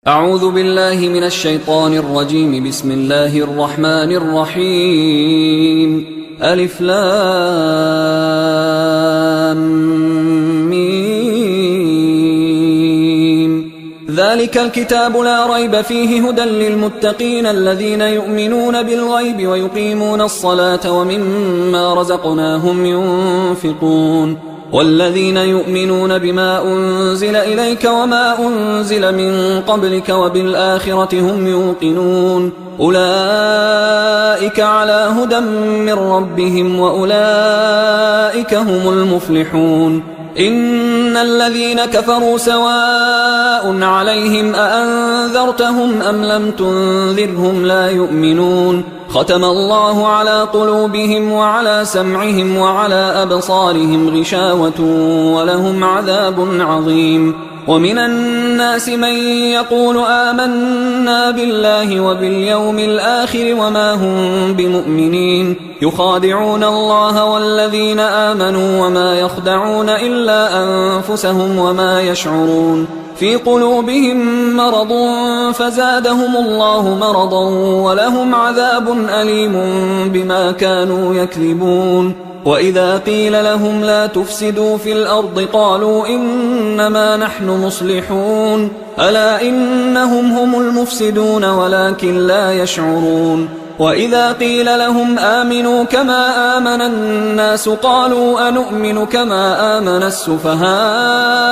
أعوذ بالله من الشيطان الرجيم. بسم الله الرحمن الرحيم. ألف لام ميم. ذلك الكتاب لا ريب فيه هدى للمتقين الذين يؤمنون بالغيب ويقيمون الصلاة ومما رزقناهم ينفقون والذين يؤمنون بما أنزل إليك وما أنزل من قبلك وبالآخرة هم يوقنون أولئك على هدى من ربهم وأولئك هم المفلحون. إن الذين كفروا سواء عليهم أأنذرتهم أم لم تنذرهم لا يؤمنون. ختم الله على قلوبهم وعلى سمعهم وعلى أبصارهم غشاوة ولهم عذاب عظيم. ومن الناس من يقول آمنا بالله وباليوم الآخر وما هم بمؤمنين يخادعون الله والذين آمنوا وما يخدعون إلا أنفسهم وما يشعرون. في قلوبهم مرض فزادهم الله مرضا ولهم عذاب أليم بما كانوا يكذبون. وإذا قيل لهم لا تفسدوا في الأرض قالوا إنما نحن مصلحون ألا إنهم هم المفسدون ولكن لا يشعرون. وإذا قيل لهم آمنوا كما آمن الناس قالوا أنؤمن كما آمن السفهاء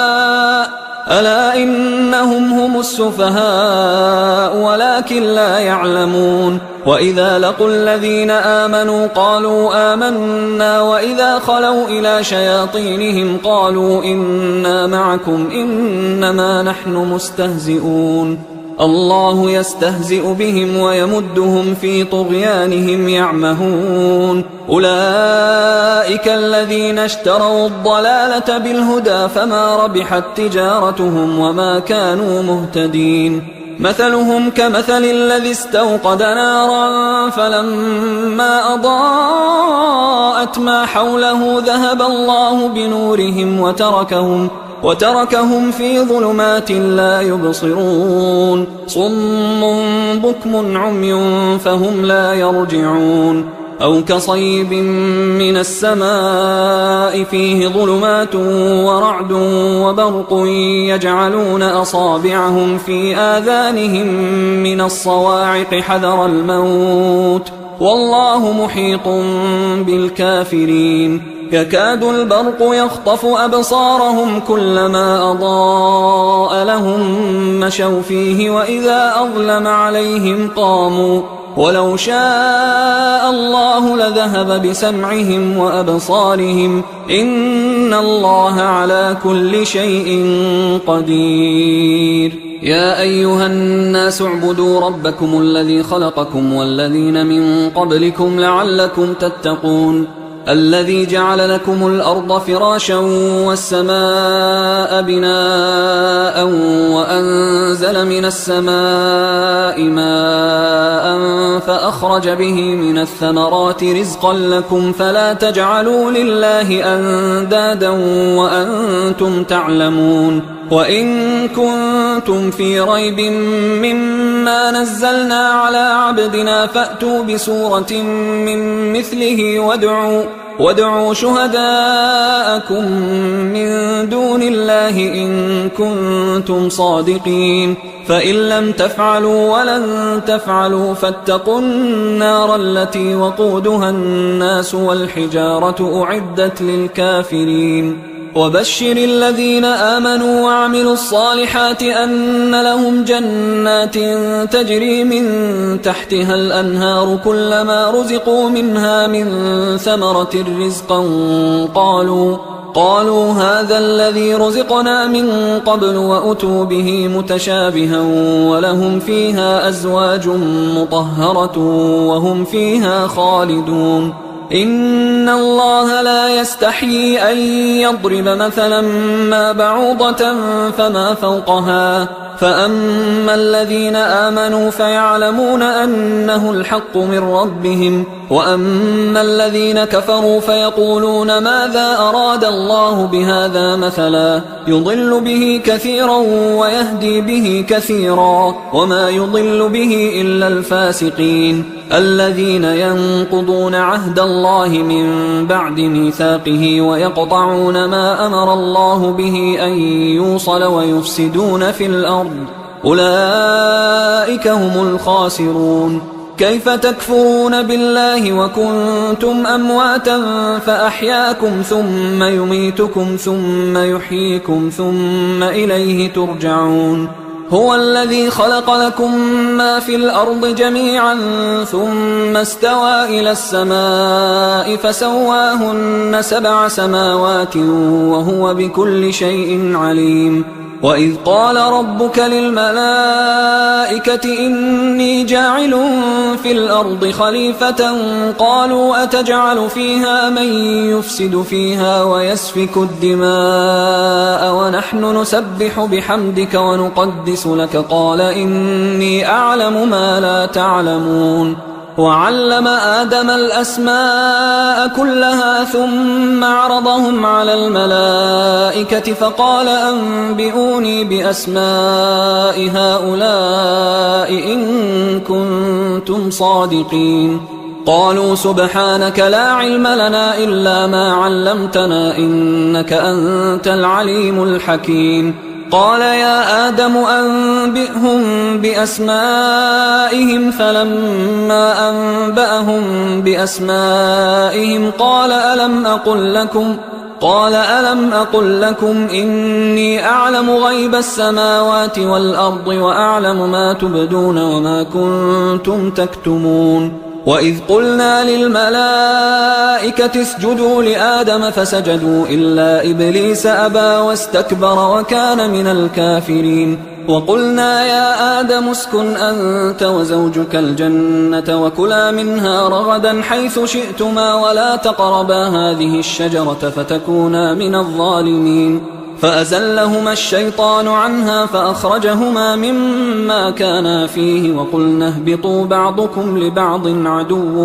ألا إنهم هم السفهاء ولكن لا يعلمون. وإذا لقوا الذين آمنوا قالوا آمنا وإذا خلوا إلى شياطينهم قالوا إنا معكم إنما نحن مستهزئون. الله يستهزئ بهم ويمدهم في طغيانهم يعمهون. أولئك الذين اشتروا الضلالة بالهدى فما ربحت تجارتهم وما كانوا مهتدين. مثلهم كمثل الذي استوقد نارا فلما أضاءت ما حوله ذهب الله بنورهم وتركهم في ظلمات لا يبصرون. صم بكم عمي فهم لا يرجعون. أو كصيب من السماء فيه ظلمات ورعد وبرق يجعلون أصابعهم في آذانهم من الصواعق حذر الموت والله محيط بالكافرين. يكاد البرق يخطف أبصارهم كلما أضاء لهم مشوا فيه وإذا أظلم عليهم قاموا ولو شاء الله لذهب بسمعهم وأبصارهم إن الله على كل شيء قدير. يا أيها الناس اعبدوا ربكم الذي خلقكم والذين من قبلكم لعلكم تتقون. الذي جعل لكم الأرض فراشا والسماء بناء وأنزل من السماء ماء فأخرج به من الثمرات رزقا لكم فلا تجعلوا لله أندادا وأنتم تعلمون. وإن كنتم في ريب مما نزلنا على عبدنا فأتوا بسورة من مثله وادعوا شهداءكم من دون الله إن كنتم صادقين. فإن لم تفعلوا ولن تفعلوا فاتقوا النار التي وقودها الناس والحجارة أعدت للكافرين. وبشر الذين آمنوا وعملوا الصالحات أن لهم جنات تجري من تحتها الأنهار كلما رزقوا منها من ثمرة رزقا قالوا هذا الذي رزقنا من قبل وأتوا به متشابها ولهم فيها أزواج مطهرة وهم فيها خالدون. إن الله لا يستحيي أن يضرب مثلا ما بعوضة فما فوقها فأما الذين آمنوا فيعلمون أنه الحق من ربهم، وأما الذين كفروا فيقولون ماذا أراد الله بهذا مثلا يضل به كثيرا ويهدي به كثيرا وما يضل به إلا الفاسقين الذين ينقضون عهد الله من بعد ميثاقه ويقطعون ما أمر الله به أن يوصل ويفسدون في الأرض أولئك هم الخاسرون. كيف تكفرون بالله وكنتم أمواتا فأحياكم ثم يميتكم ثم يحييكم ثم إليه ترجعون. هو الذي خلق لكم ما في الأرض جميعا ثم استوى إلى السماء فسواهن 7 سماوات وهو بكل شيء عليم. وإذ قال ربك للملائكة إني جاعل في الأرض خليفة قالوا أتجعل فيها من يفسد فيها ويسفك الدماء ونحن نسبح بحمدك ونقدس لك قال إني أعلم ما لا تعلمون. وعلم آدم الأسماء كلها ثم عرضهم على الملائكة فقال أنبئوني بأسماء هؤلاء إن كنتم صادقين. قالوا سبحانك لا علم لنا إلا ما علمتنا إنك أنت العليم الحكيم. قال يا آدم أنبئهم بأسمائهم فلما أنبأهم بأسمائهم قال ألم أقل لكم إني أعلم غيب السماوات والأرض وأعلم ما تبدون وما كنتم تكتمون. وإذ قلنا للملائكة اسجدوا لآدم فسجدوا إلا إبليس أبى واستكبر وكان من الكافرين. وقلنا يا آدم اسكن أنت وزوجك الجنة وكلا منها رغدا حيث شئتما ولا تقربا هذه الشجرة فتكونا من الظالمين. فأزلهما الشيطان عنها فأخرجهما مما كانا فيه وقلنا اهبطوا بعضكم لبعض عدو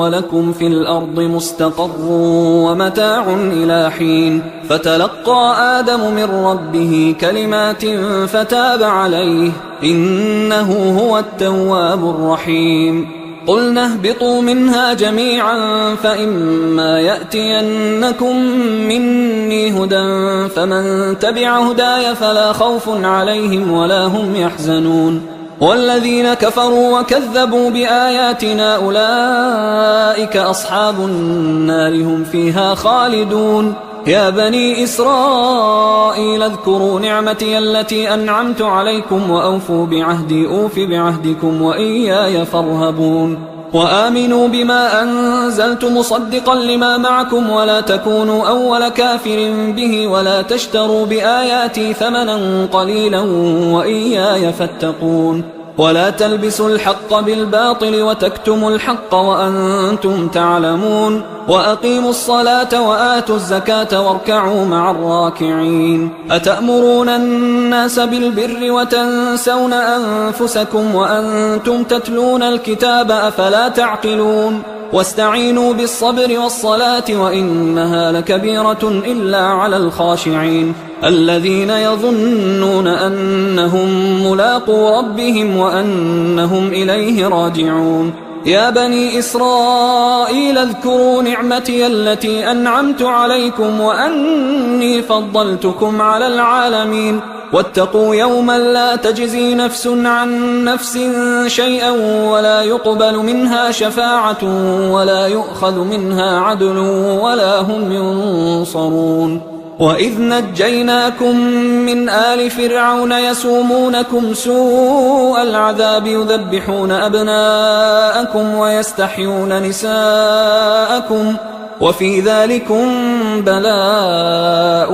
ولكم في الأرض مستقر ومتاع إلى حين. فتلقى آدم من ربه كلمات فتاب عليه إنه هو التواب الرحيم. قلنا اهبطوا منها جميعا فإما يأتينكم مني هدى فمن تبع هداي فلا خوف عليهم ولا هم يحزنون. والذين كفروا وكذبوا بآياتنا أولئك أصحاب النار هم فيها خالدون. يا بني إسرائيل اذكروا نعمتي التي أنعمت عليكم وأوفوا بعهدي أوف بعهدكم وإياي فارهبون. وآمنوا بما أنزلت مصدقا لما معكم ولا تكونوا أول كافر به ولا تشتروا بآياتي ثمنا قليلا وإياي فاتقون. ولا تلبسوا الحق بالباطل وتكتموا الحق وأنتم تعلمون. وأقيموا الصلاة وآتوا الزكاة واركعوا مع الراكعين. أتأمرون الناس بالبر وتنسون أنفسكم وأنتم تتلون الكتاب أفلا تعقلون. واستعينوا بالصبر والصلاة وإنها لكبيرة إلا على الخاشعين الذين يظنون أنهم ملاقو ربهم وأنهم إليه راجعون. يا بني إسرائيل اذكروا نعمتي التي أنعمت عليكم وأني فضلتكم على العالمين. واتقوا يوما لا تجزي نفس عن نفس شيئا ولا يقبل منها شفاعة ولا يؤخذ منها عدل ولا هم ينصرون. وإذ نجيناكم من آل فرعون يسومونكم سوء العذاب يذبحون أبناءكم ويستحيون نساءكم وفي ذلكم بلاء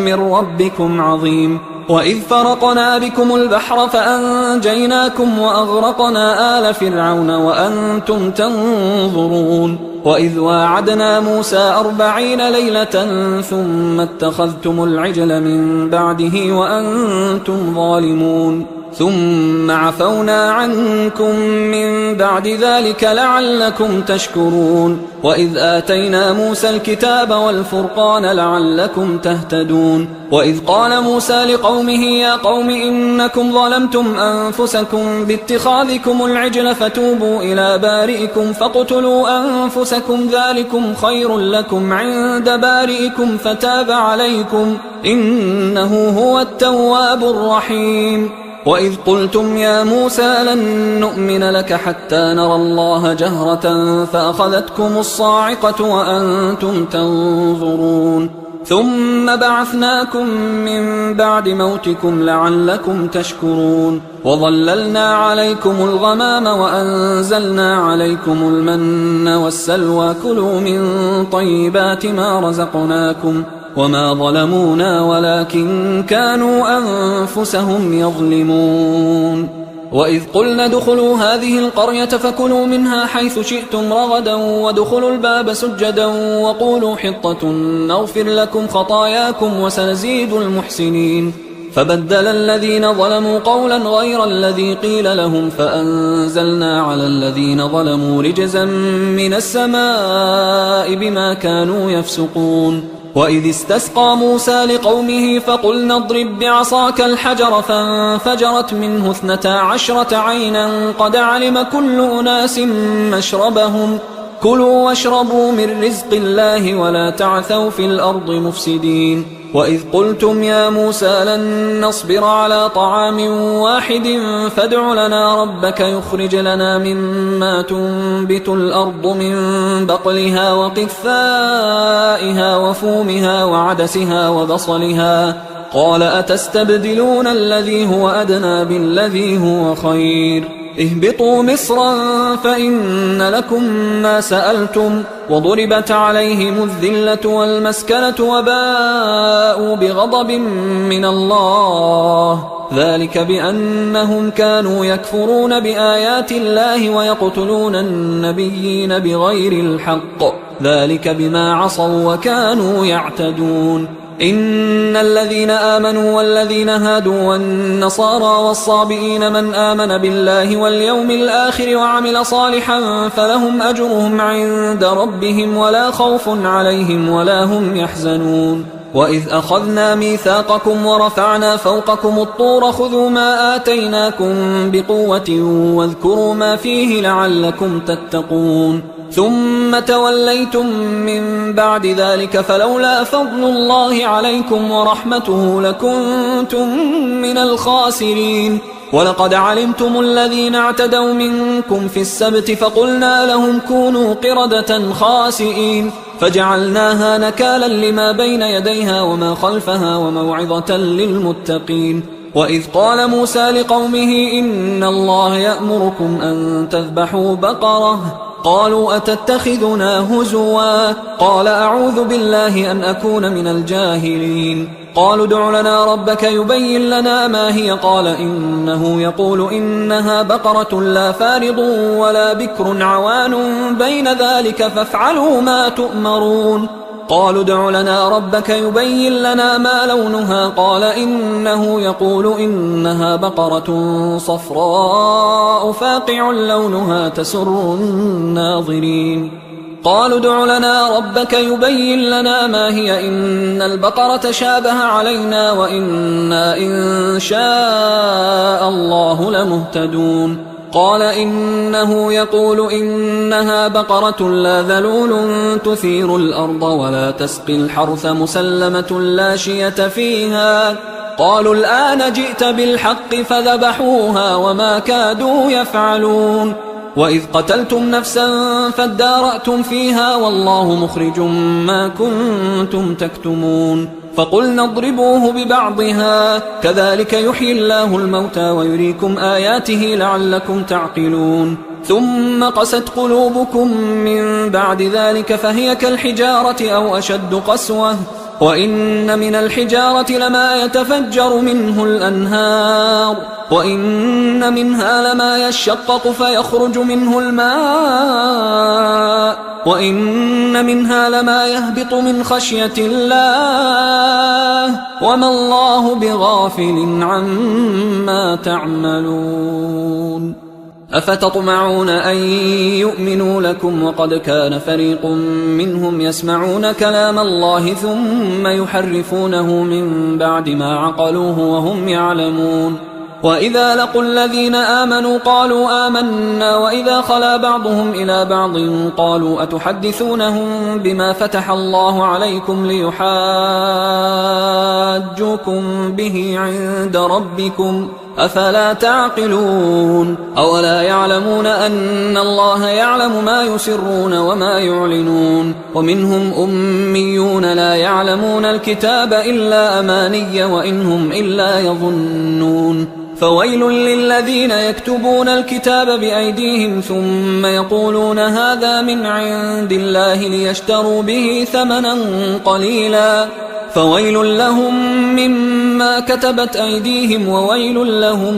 من ربكم عظيم. وإذ فرقنا بكم البحر فأنجيناكم وأغرقنا آل فرعون وأنتم تنظرون. وإذ واعدنا موسى 40 ليلة ثم اتخذتم العجل من بعده وأنتم ظالمون. ثم عفونا عنكم من بعد ذلك لعلكم تشكرون وإذ آتينا موسى الكتاب والفرقان لعلكم تهتدون وإذ قال موسى لقومه يا قوم إنكم ظلمتم أنفسكم باتخاذكم العجل فتوبوا إلى بارئكم فاقتلوا أنفسكم ذلكم خير لكم عند بارئكم فتاب عليكم إنه هو التواب الرحيم وإذ قلتم يا موسى لن نؤمن لك حتى نرى الله جهرة فأخذتكم الصاعقة وأنتم تنظرون ثم بعثناكم من بعد موتكم لعلكم تشكرون وظللنا عليكم الغمام وأنزلنا عليكم المن والسلوى كلوا من طيبات ما رزقناكم وما ظلمونا ولكن كانوا أنفسهم يظلمون وإذ قلنا ادخلوا هذه القرية فكلوا منها حيث شئتم رغدا وادخلوا الباب سجدا وقولوا حطة نغفر لكم خطاياكم وسنزيد المحسنين فبدل الذين ظلموا قولا غير الذي قيل لهم فأنزلنا على الذين ظلموا رجزا من السماء بما كانوا يفسقون وإذ استسقى موسى لقومه فقلنا اضرب بعصاك الحجر فانفجرت منه 12 عينا قد علم كل أناس مشربهم كلوا واشربوا من رزق الله ولا تعثوا في الأرض مفسدين وإذ قلتم يا موسى لن نصبر على طعام واحد فادع لنا ربك يخرج لنا مما تنبت الأرض من بقلها وقثائها وفومها وعدسها وبصلها قال أتستبدلون الذي هو أدنى بالذي هو خير اهبطوا مصرا فإن لكم ما سألتم وضربت عليهم الذلة والمسكنة وباءوا بغضب من الله ذلك بأنهم كانوا يكفرون بآيات الله ويقتلون النبيين بغير الحق ذلك بما عصوا وكانوا يعتدون إن الذين آمنوا والذين هادوا والنصارى والصابئين من آمن بالله واليوم الآخر وعمل صالحا فلهم أجرهم عند ربهم ولا خوف عليهم ولا هم يحزنون وإذ أخذنا ميثاقكم ورفعنا فوقكم الطور خذوا ما آتيناكم بقوة واذكروا ما فيه لعلكم تتقون ثم توليتم من بعد ذلك فلولا فضل الله عليكم ورحمته لكنتم من الخاسرين ولقد علمتم الذين اعتدوا منكم في السبت فقلنا لهم كونوا قردة خاسئين فجعلناها نكالا لما بين يديها وما خلفها وموعظة للمتقين وإذ قال موسى لقومه إن الله يأمركم أن تذبحوا بقرة قالوا أتتخذنا هزوا قال أعوذ بالله أن أكون من الجاهلين قالوا ادع لنا ربك يبين لنا ما هي قال إنه يقول إنها بقرة لا فارض ولا بكر عوان بين ذلك فافعلوا ما تؤمرون قالوا ادع لنا ربك يبين لنا ما لونها قال إنه يقول إنها بقرة صفراء فاقع لونها تسر الناظرين قالوا ادع لنا ربك يبين لنا ما هي إن البقرة شابه علينا وإنا إن شاء الله لمهتدون قال إنه يقول إنها بقرة لا ذلول تثير الأرض ولا تسقي الحرث مسلمة لا شية فيها قالوا الآن جئت بالحق فذبحوها وما كادوا يفعلون وإذ قتلتم نفسا فادارأتم فيها والله مخرج ما كنتم تكتمون فقلنا اضربوه ببعضها كذلك يحيي الله الموتى ويريكم آياته لعلكم تعقلون ثم قست قلوبكم من بعد ذلك فهي كالحجارة أو أشد قسوة وإن من الحجارة لما يتفجر منه الأنهار وإن منها لما يشقق فيخرج منه الماء وإن منها لما يهبط من خشية الله وما الله بغافل عما تعملون أفتطمعون أن يؤمنوا لكم وقد كان فريق منهم يسمعون كلام الله ثم يحرفونه من بعد ما عقلوه وهم يعلمون وإذا لقوا الذين آمنوا قالوا آمنا وإذا خلا بعضهم إلى بعض قالوا أتحدثونهم بما فتح الله عليكم ليحاجوكم به عند ربكم أفلا تعقلون أولا يعلمون أن الله يعلم ما يسرون وما يعلنون ومنهم أميون لا يعلمون الكتاب إلا أماني وإنهم إلا يظنون فويل للذين يكتبون الكتاب بأيديهم ثم يقولون هذا من عند الله ليشتروا به ثمنا قليلا فويل لهم مما كتبت أيديهم وويل لهم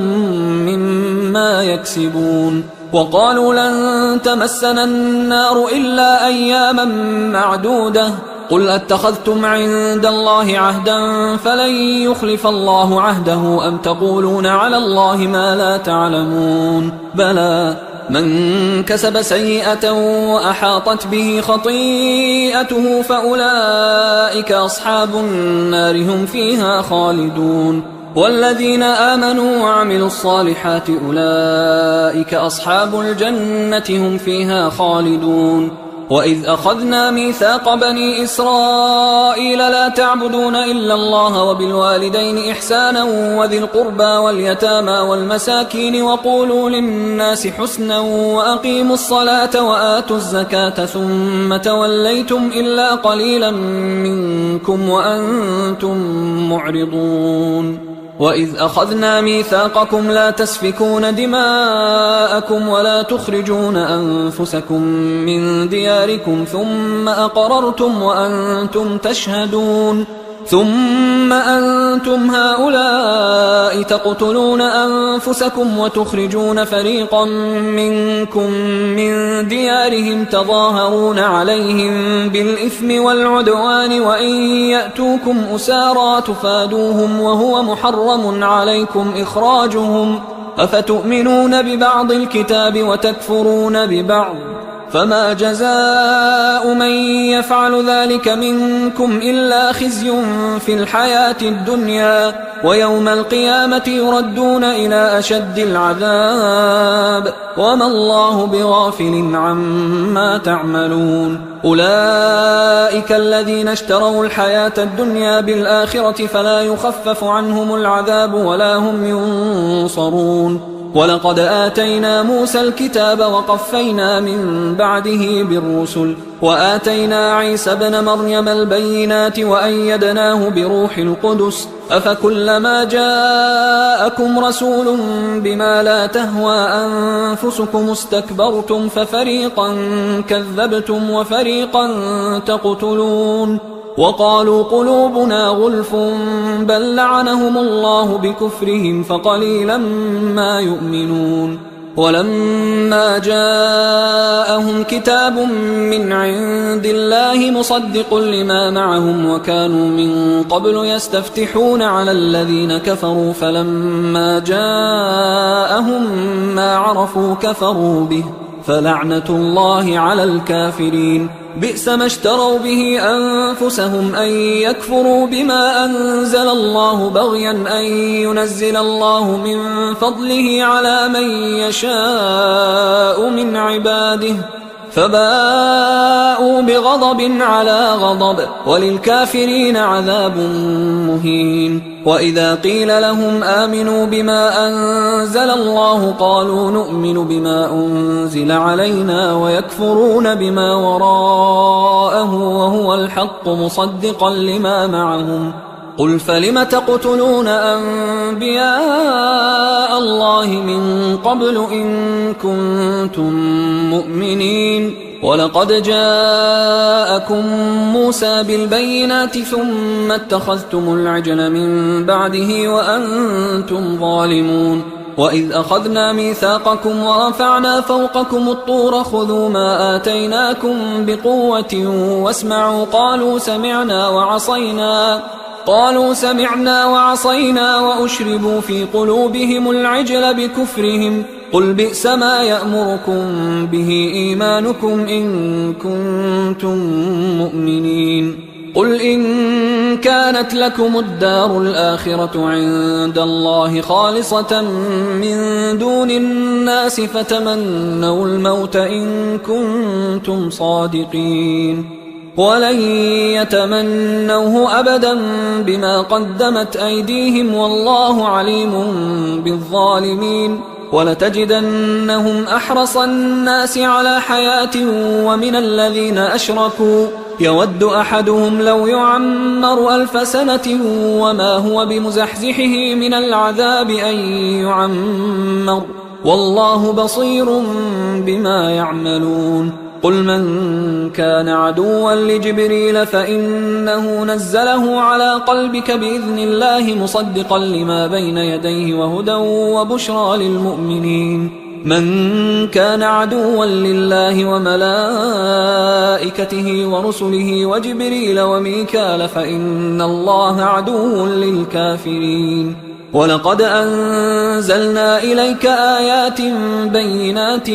مما يكسبون وقالوا لن تمسنا النار إلا أياما معدودة قل أتخذتم عند الله عهدا فلن يخلف الله عهده أم تقولون على الله ما لا تعلمون بلى من كسب سيئة وأحاطت به خطيئته فأولئك أصحاب النار هم فيها خالدون والذين آمنوا وعملوا الصالحات أولئك أصحاب الجنة هم فيها خالدون وإذ أخذنا ميثاق بني إسرائيل لا تعبدون إلا الله وبالوالدين إحسانا وذي القربى واليتامى والمساكين وقولوا للناس حسنا وأقيموا الصلاة وآتوا الزكاة ثم توليتم إلا قليلا منكم وأنتم معرضون وإذ أخذنا ميثاقكم لا تسفكون دماءكم ولا تخرجون أنفسكم من دياركم ثم أقررتم وأنتم تشهدون ثم أنتم هؤلاء تقتلون أنفسكم وتخرجون فريقا منكم من ديارهم تظاهرون عليهم بالإثم والعدوان وإن يأتوكم أسارى تفادوهم وهو محرم عليكم إخراجهم أفتؤمنون ببعض الكتاب وتكفرون ببعض فما جزاء من يفعل ذلك منكم إلا خزي في الحياة الدنيا ويوم القيامة يردون إلى أشد العذاب وما الله بغافل عما تعملون أولئك الذين اشتروا الحياة الدنيا بالآخرة فلا يخفف عنهم العذاب ولا هم ينصرون ولقد آتينا موسى الكتاب وقفينا من بعده بالرسل وآتينا عيسى ابن مريم البينات وأيدناه بروح القدس أفكلما جاءكم رسول بما لا تهوى أنفسكم استكبرتم ففريقا كذبتم وفريقا تقتلون وقالوا قلوبنا غلف بل لعنهم الله بكفرهم فقليلا ما يؤمنون ولما جاءهم كتاب من عند الله مصدق لما معهم وكانوا من قبل يستفتحون على الذين كفروا فلما جاءهم ما عرفوا كفروا به فلعنة الله على الكافرين بئس ما اشتروا به أنفسهم أن يكفروا بما أنزل الله بغيا أن ينزل الله من فضله على من يشاء من عباده فباءوا بغضب على غضب وللكافرين عذاب مهين وإذا قيل لهم آمنوا بما أنزل الله قالوا نؤمن بما أنزل علينا ويكفرون بما وراءه وهو الحق مصدقا لما معهم قل فلم تقتلون أنبياء الله من قبل إن كنتم مؤمنين ولقد جاءكم موسى بالبينات ثم اتخذتم العجل من بعده وأنتم ظالمون وإذ أخذنا ميثاقكم ورفعنا فوقكم الطور خذوا ما آتيناكم بقوة واسمعوا قالوا سمعنا وعصينا وأشربوا في قلوبهم العجل بكفرهم قل بئس ما يأمركم به إيمانكم إن كنتم مؤمنين قل إن كانت لكم الدار الآخرة عند الله خالصة من دون الناس فتمنوا الموت إن كنتم صادقين ولن يتمنوه أبدا بما قدمت أيديهم والله عليم بالظالمين ولتجدنهم أحرص الناس على حياة ومن الذين أشركوا يود أحدهم لو يعمر 1000 سنة وما هو بمزحزحه من العذاب أن يعمر والله بصير بما يعملون قل من كان عدوا لجبريل فإنه نزله على قلبك بإذن الله مصدقا لما بين يديه وهدى وبشرى للمؤمنين من كان عدوا لله وملائكته ورسله وجبريل وميكال فإن الله عدو للكافرين ولقد أنزلنا إليك آيات بينات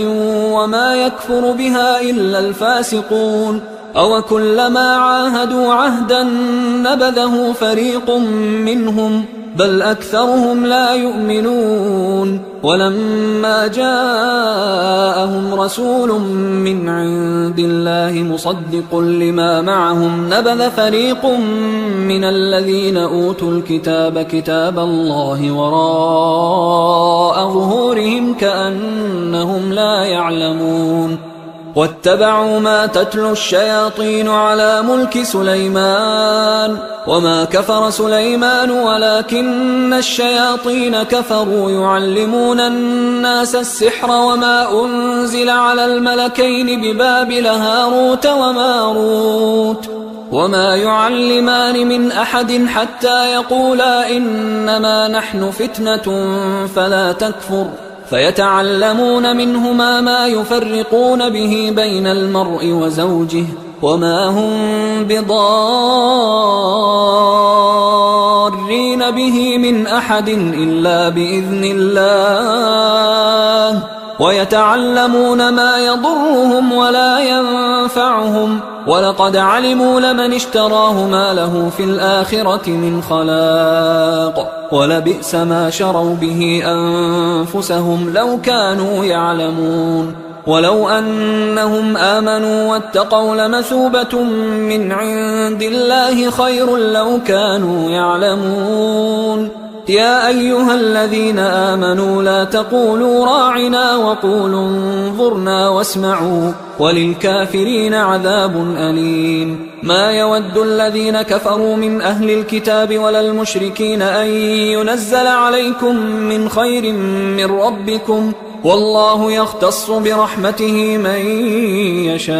وما يكفر بها إلا الفاسقون أوكلما عاهدوا عهدا نبذه فريق منهم بل أكثرهم لا يؤمنون ولما جاءهم رسول من عند الله مصدق لما معهم نبذ فريق من الذين أوتوا الكتاب كتاب الله وراء ظهورهم كأنهم لا يعلمون واتبعوا ما تتلو الشياطين على ملك سليمان وما كفر سليمان ولكن الشياطين كفروا يعلمون الناس السحر وما أنزل على الملكين ببابل هاروت وماروت وما يعلمان من أحد حتى يقولا إنما نحن فتنة فلا تكفر فيتعلمون منهما ما يفرقون به بين المرء وزوجه وما هم بضارين به من أحد إلا بإذن الله ويتعلمون ما يضرهم ولا ينفعهم ولقد علموا لمن اشتراه ما له في الآخرة من خلاق ولبئس ما شروا به أنفسهم لو كانوا يعلمون ولو أنهم آمنوا واتقوا لمثوبة من عند الله خير لو كانوا يعلمون يا أيها الذين آمنوا لا تقولوا راعنا وقولوا انظرنا واسمعوا وللكافرين عذاب أليم ما يود الذين كفروا من أهل الكتاب ولا المشركين أن ينزل عليكم من خير من ربكم والله يختص برحمته من يشاء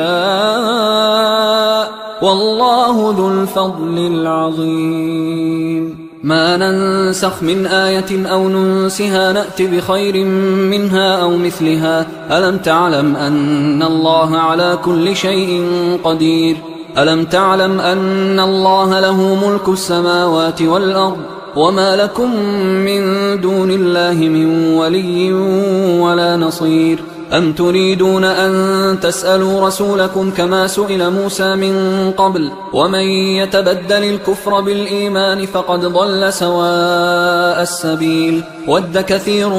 والله ذو الفضل العظيم ما ننسخ من آية أو ننسها نأت بخير منها أو مثلها ألم تعلم أن الله على كل شيء قدير ألم تعلم أن الله له ملك السماوات والأرض وما لكم من دون الله من ولي ولا نصير أم تريدون أن تسألوا رسولكم كما سئل موسى من قبل ومن يتبدل الكفر بالإيمان فقد ضل سواء السبيل ود كثير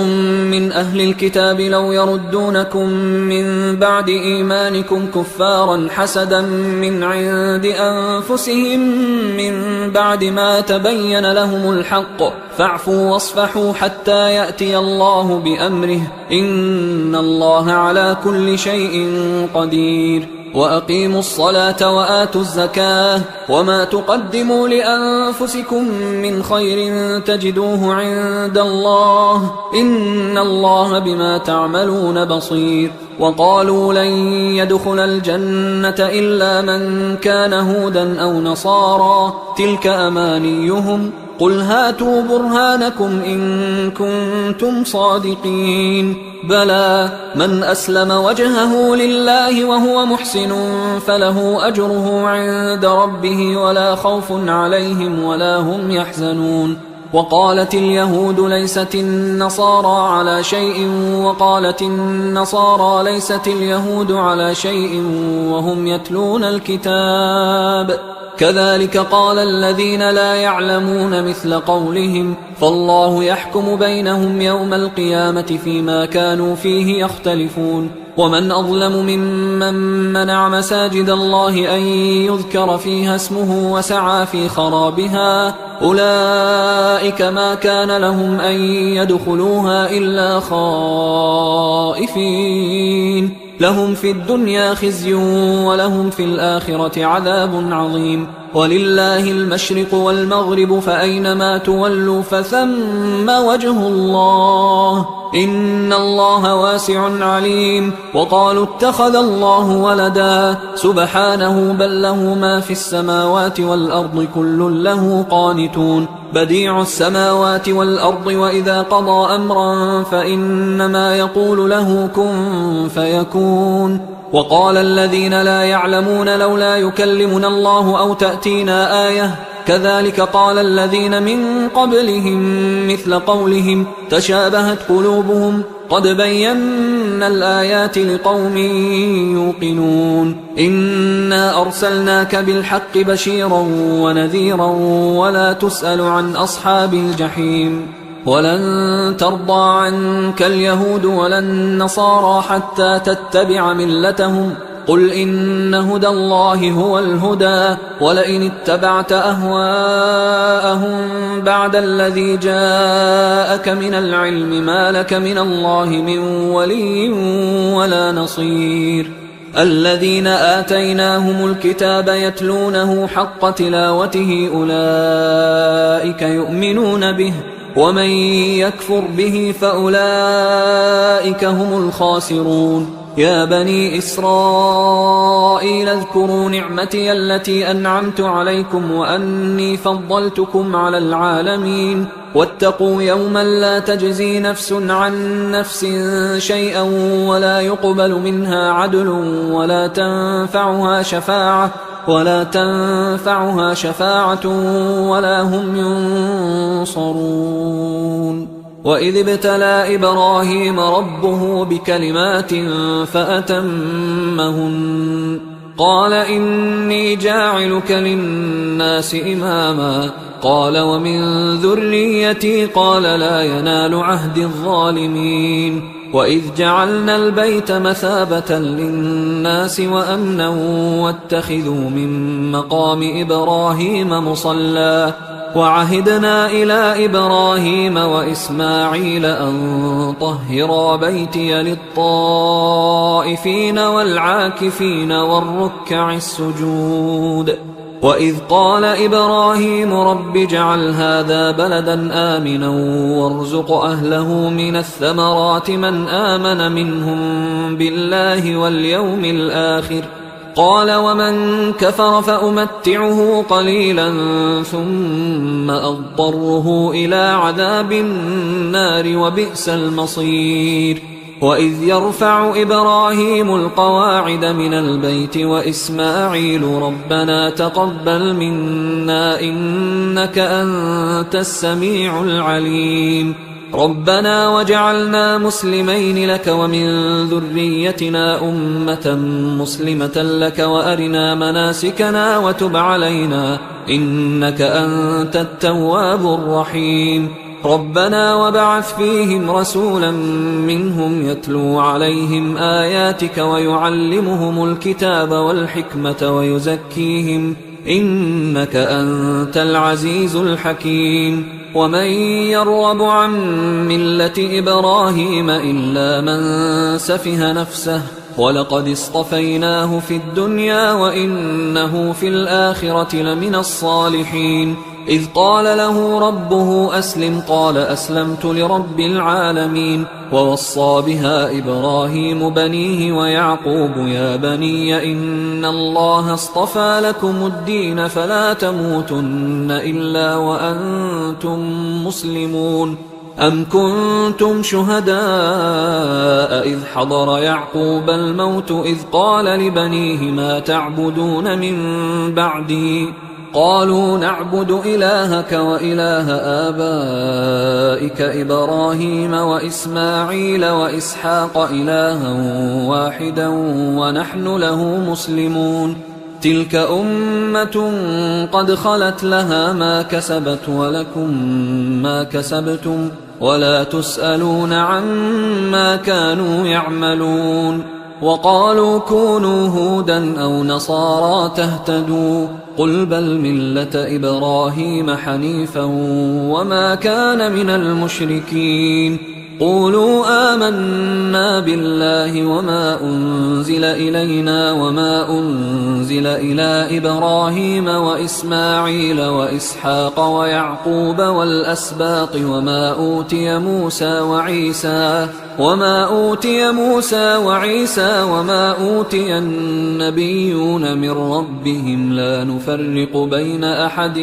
من أهل الكتاب لو يردونكم من بعد إيمانكم كفارا حسدا من عند أنفسهم من بعد ما تبين لهم الحق فاعفوا واصفحوا حتى يأتي الله بأمره إن الله على كل شيء قدير وأقيموا الصلاة وآتوا الزكاة وما تقدموا لأنفسكم من خير تجدوه عند الله إن الله بما تعملون بصير وقالوا لن يدخل الجنة إلا من كان هودا أو نصارى تلك أمانيهم قل هاتوا برهانكم إن كنتم صادقين بلى من أسلم وجهه لله وهو محسن فله أجره عند ربه ولا خوف عليهم ولا هم يحزنون وقالت اليهود ليست النصارى على شيء وقالت النصارى ليست اليهود على شيء وهم يتلون الكتاب كذلك قال الذين لا يعلمون مثل قولهم فالله يحكم بينهم يوم القيامة فيما كانوا فيه يختلفون ومن أظلم ممن منع مساجد الله أن يذكر فيها اسمه وسعى في خرابها أولئك ما كان لهم أن يدخلوها إلا خائفين لهم في الدنيا خزي ولهم في الآخرة عذاب عظيم ولله المشرق والمغرب فأينما تولوا فثم وجه الله إن الله واسع عليم وقالوا اتخذ الله ولدا سبحانه بل له ما في السماوات والأرض كل له قانتون بديع السماوات والأرض وإذا قضى أمرا فإنما يقول له كن فيكون وقال الذين لا يعلمون لولا يكلمنا الله أو تأتينا آية كذلك قال الذين من قبلهم مثل قولهم تشابهت قلوبهم قد بينا الآيات لقوم يوقنون إنا أرسلناك بالحق بشيرا ونذيرا ولا تسأل عن أصحاب الجحيم ولن ترضى عنك اليهود ولا النصارى حتى تتبع ملتهم قل إن هدى الله هو الهدى ولئن اتبعت أهواءهم بعد الذي جاءك من العلم ما لك من الله من ولي ولا نصير الذين آتيناهم الكتاب يتلونه حق تلاوته أولئك يؤمنون به ومن يكفر به فأولئك هم الخاسرون يا بني إسرائيل اذكروا نعمتي التي أنعمت عليكم وأني فضلتكم على العالمين واتقوا يوما لا تجزي نفس عن نفس شيئا ولا يقبل منها عدل ولا تنفعها شفاعة ولا هم ينصرون وإذ ابتلى إبراهيم ربه بكلمات فأتمهن قال إني جاعلك للناس إماما قال ومن ذريتي قال لا ينال عهد الظالمين وإذ جعلنا البيت مثابة للناس وأمنا واتخذوا من مقام إبراهيم مصلى وعهدنا إلى إبراهيم وإسماعيل أن طهرا بيتي للطائفين والعاكفين والركع السجود وإذ قال إبراهيم رب اجعل هذا بلدا آمنا وارزق أهله من الثمرات من آمن منهم بالله واليوم الآخر قال ومن كفر فأمتعه قليلا ثم أضطره إلى عذاب النار وبئس المصير وإذ يرفع إبراهيم القواعد من البيت وإسماعيل ربنا تقبل منا إنك أنت السميع العليم ربنا وجعلنا مسلمين لك ومن ذريتنا أمة مسلمة لك وأرنا مناسكنا وتب علينا إنك أنت التواب الرحيم ربنا وبعث فيهم رسولا منهم يتلو عليهم آياتك ويعلمهم الكتاب والحكمة ويزكيهم إنك أنت العزيز الحكيم ومن يرغب عن ملة إبراهيم إلا من سفه نفسه ولقد اصطفيناه في الدنيا وإنه في الآخرة لمن الصالحين إذ قال له ربه أسلم قال أسلمت لرب العالمين. ووصى بها إبراهيم بنيه ويعقوب يا بني إن الله اصطفى لكم الدين فلا تموتن إلا وأنتم مسلمون. أم كنتم شهداء إذ حضر يعقوب الموت إذ قال لبنيه ما تعبدون من بعدي قالوا نعبد إلهك وإله آبائك إبراهيم وإسماعيل وإسحاق إلها واحدا ونحن له مسلمون. تلك أمة قد خلت لها ما كسبت ولكم ما كسبتم ولا تسألون عما كانوا يعملون. وقالوا كونوا هودا أو نصارى تهتدوا قل بل ملة إبراهيم حنيفا وما كان من المشركين. قولوا آمنا بالله وما أنزل إلينا وما أنزل إلى إبراهيم وإسماعيل وإسحاق ويعقوب والأسباط وما أوتي موسى وعيسى وما أوتي النبيون من ربهم لا نفرق بين أحد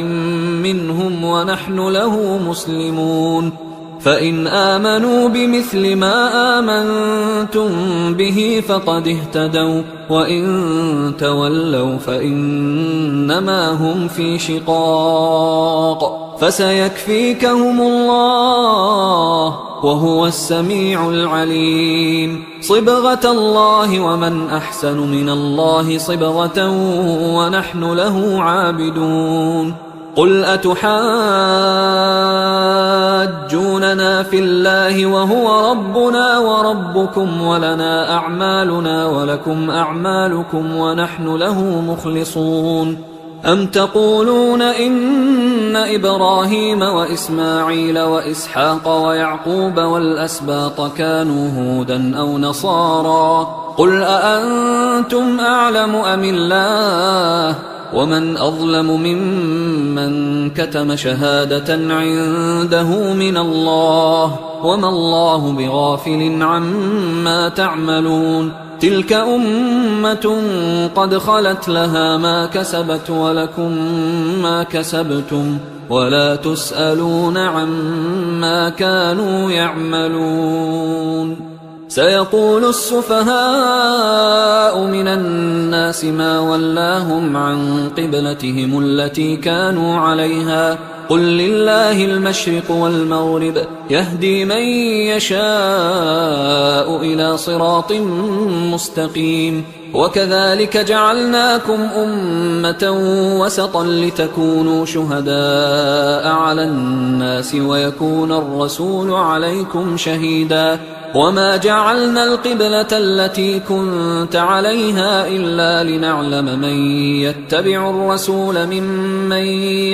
منهم ونحن له مسلمون. فإن آمنوا بمثل ما آمنتم به فقد اهتدوا وإن تولوا فإنما هم في شقاق فسيكفيكهم الله وهو السميع العليم. صبغة الله ومن أحسن من الله صبغة ونحن له عابدون. قل أتحاجوننا في الله وهو ربنا وربكم ولنا أعمالنا ولكم أعمالكم ونحن له مخلصون. أم تقولون إن إبراهيم وإسماعيل وإسحاق ويعقوب والأسباط كانوا هودا أو نصارى قل أأنتم أعلم أم الله ومن أظلم ممن كتم شهادة عنده من الله وما الله بغافل عما تعملون. تلك أمة قد خلت لها ما كسبت ولكم ما كسبتم ولا تسألون عما كانوا يعملون. سيقول السفهاء من الناس ما ولاهم عن قبلتهم التي كانوا عليها قل لله المشرق والمغرب يهدي من يشاء إلى صراط مستقيم. وكذلك جعلناكم أمة وسطا لتكونوا شهداء على الناس ويكون الرسول عليكم شهيدا. وما جعلنا القبلة التي كنت عليها إلا لنعلم من يتبع الرسول ممن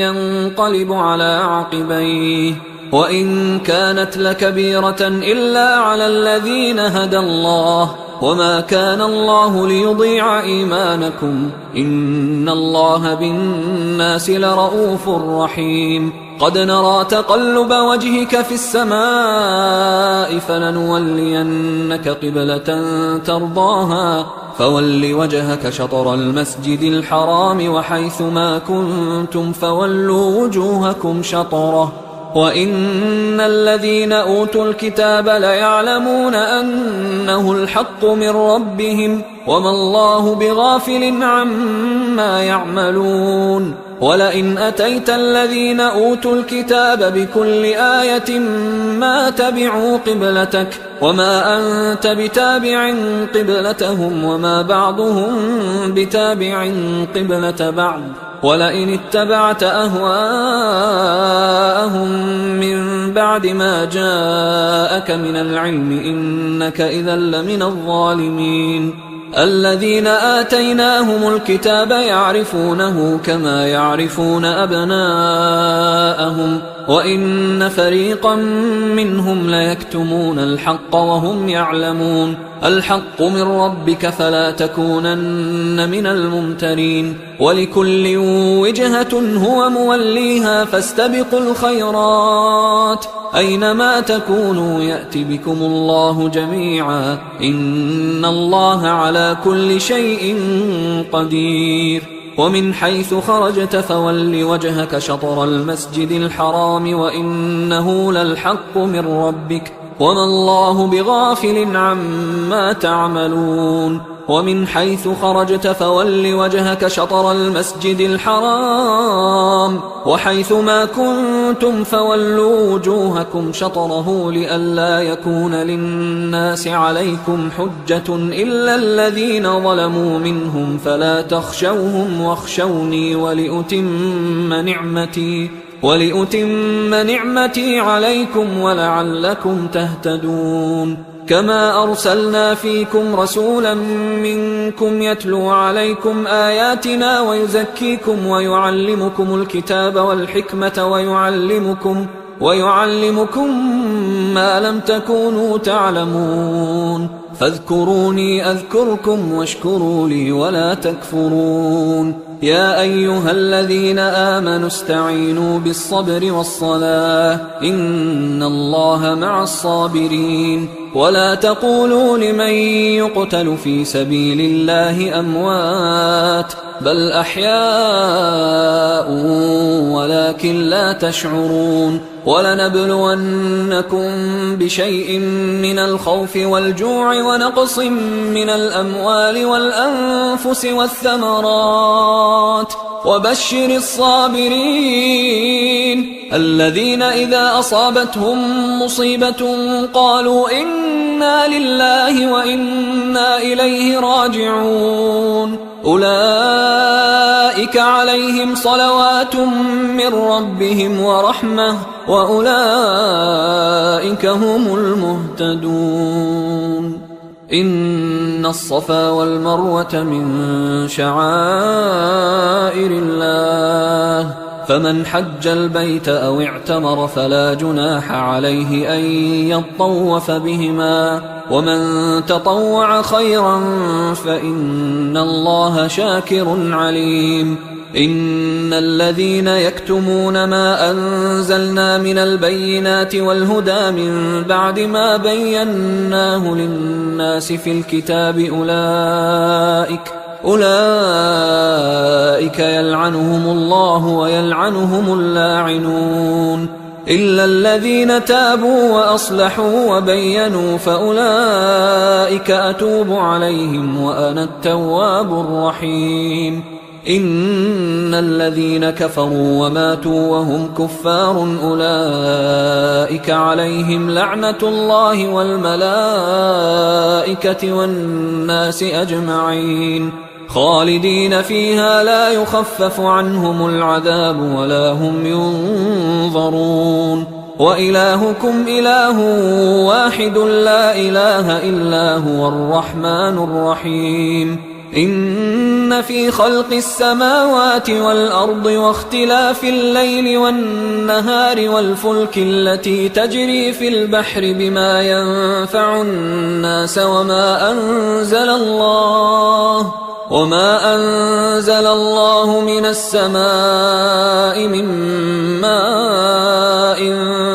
ينقلب على عقبيه وإن كانت لكبيرة إلا على الذين هدى الله وما كان الله ليضيع إيمانكم إن الله بالناس لرؤوف رحيم. قد نرى تقلب وجهك في السماء فلنولينك قبلة ترضاها فول وجهك شطر المسجد الحرام وحيث ما كنتم فولوا وجوهكم شطره وإن الذين أوتوا الكتاب ليعلمون أنه الحق من ربهم وما الله بغافل عما يعملون. ولئن أتيت الذين أوتوا الكتاب بكل آية ما تبعوا قبلتك وما أنت بتابع قبلتهم وما بعضهم بتابع قبلة بعض ولئن اتبعت أهواءهم من بعد ما جاءك من العلم إنك إذا لمن الظالمين. الذين آتيناهم الكتاب يعرفونه كما يعرفون أبناءهم وإن فريقا منهم ليكتمون الحق وهم يعلمون الحق من ربك فلا تكونن من الممترين ولكل وجهة هو موليها فاستبقوا الخيرات أينما تكونوا يأت بكم الله جميعا إن الله على كل شيء قدير ومن حيث خرجت فول وجهك شطر المسجد الحرام وإنه للحق من ربك وما الله بغافل عما تعملون ومن حيث خرجت فول وجهك شطر المسجد الحرام وحيث ما كنتم فولوا وجوهكم شطره لئلا يكون للناس عليكم حجة إلا الذين ظلموا منهم فلا تخشوهم واخشوني ولأتم نعمتي عليكم ولعلكم تهتدون كما أرسلنا فيكم رسولا منكم يتلو عليكم آياتنا ويزكيكم ويعلمكم الكتاب والحكمة ويعلمكم ما لم تكونوا تعلمون فاذكروني أذكركم واشكروا لي ولا تكفرون يا أيها الذين آمنوا استعينوا بالصبر والصلاة إن الله مع الصابرين ولا تقولوا لمن يقتل في سبيل الله أموات بل أحياء ولكن لا تشعرون ولنبلونكم بشيء من الخوف والجوع ونقص من الأموال والأنفس والثمرات وبشر الصابرين الذين إذا أصابتهم مصيبة قالوا إنا لله وإنا إليه راجعون أولئك عليهم صلوات من ربهم ورحمة وأولئك هم المهتدون إن الصفا والمروة من شعائر الله فمن حج البيت أو اعتمر فلا جناح عليه أن يطوف بهما ومن تطوع خيرا فإن الله شاكر عليم إن الذين يكتمون ما أنزلنا من البينات والهدى من بعد ما بيناه للناس في الكتاب أولئك يلعنهم الله ويلعنهم اللاعنون إلا الذين تابوا وأصلحوا وبينوا فأولئك أتوب عليهم وأنا التواب الرحيم إن الذين كفروا وماتوا وهم كفار أولئك عليهم لعنة الله والملائكة والناس أجمعين خالدين فيها لا يخفف عنهم العذاب ولا هم ينظرون وإلهكم إله واحد لا إله إلا هو الرحمن الرحيم إن في خلق السماوات والأرض واختلاف الليل والنهار والفلك التي تجري في البحر بما ينفع الناس وما أنزل الله من السماء من ماء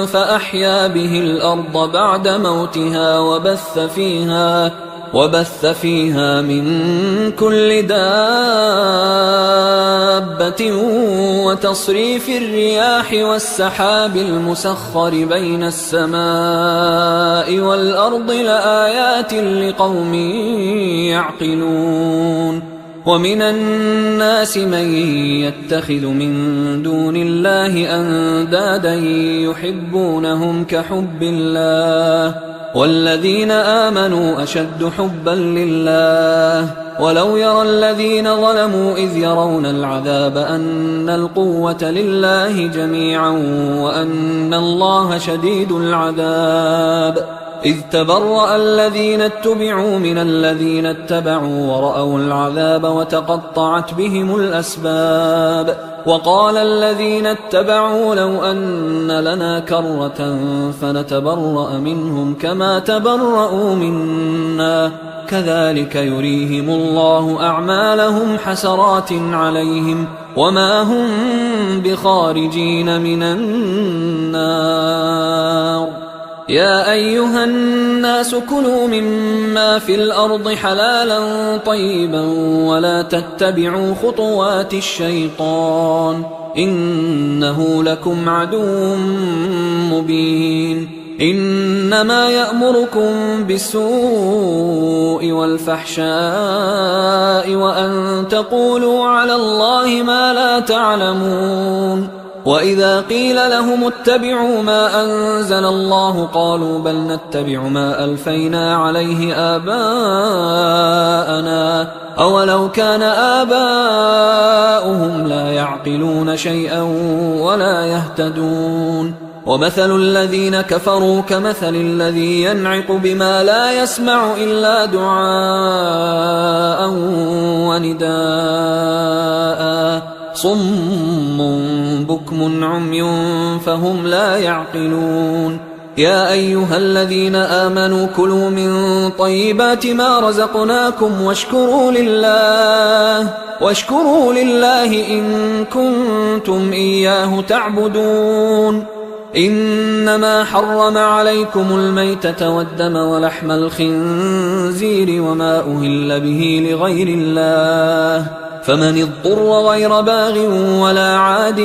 فأحيا به الأرض بعد موتها وبث فيها من كل دابة وتصريف الرياح والسحاب المسخر بين السماء والأرض لآيات لقوم يعقلون ومن الناس من يتخذ من دون الله أندادا يحبونهم كحب الله والذين آمنوا أشد حبا لله ولو يرى الذين ظلموا إذ يرون العذاب أن القوة لله جميعا وأن الله شديد العذاب إذ تبرأ الذين اتبعوا من الذين اتبعوا ورأوا العذاب وتقطعت بهم الأسباب وقال الذين اتبعوا لو أن لنا كرة فنتبرأ منهم كما تبرأوا منا كذلك يريهم الله أعمالهم حسرات عليهم وما هم بخارجين من النار يا أيها الناس كلوا مما في الأرض حلالا طيبا ولا تتبعوا خطوات الشيطان إنه لكم عدو مبين إنما يأمركم بالسوء والفحشاء وأن تقولوا على الله ما لا تعلمون وإذا قيل لهم اتبعوا ما أنزل الله قالوا بل نتبع ما ألفينا عليه آباءنا أولو كان آباؤهم لا يعقلون شيئا ولا يهتدون ومثل الذين كفروا كمثل الذي ينعق بما لا يسمع إلا دعاء ونداء صم بكم عمي فهم لا يعقلون يا أيها الذين آمنوا كلوا من طيبات ما رزقناكم واشكروا لله إن كنتم إياه تعبدون إنما حرم عليكم الميتة والدم ولحم الخنزير وما أهل به لغير الله فمن اضطر غير باغ ولا عاد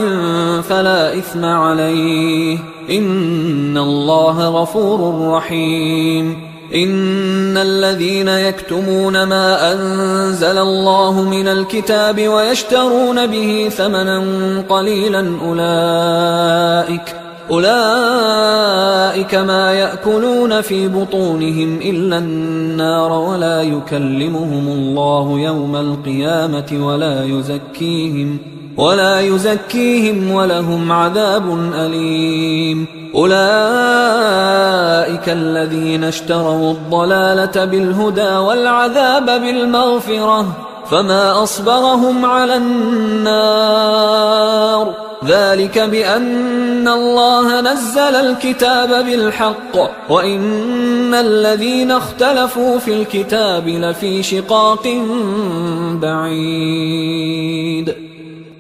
فلا إثم عليه إن الله غفور رحيم إن الذين يكتمون ما أنزل الله من الكتاب ويشترون به ثمنا قليلا أولئك ما يأكلون في بطونهم إلا النار ولا يكلمهم الله يوم القيامة ولا يزكيهم ولهم عذاب أليم أولئك الذين اشتروا الضلالة بالهدى والعذاب بالمغفرة فما أصبرهم على النار ذلك بأن الله نزل الكتاب بالحق وإن الذين اختلفوا في الكتاب لفي شقاق بعيد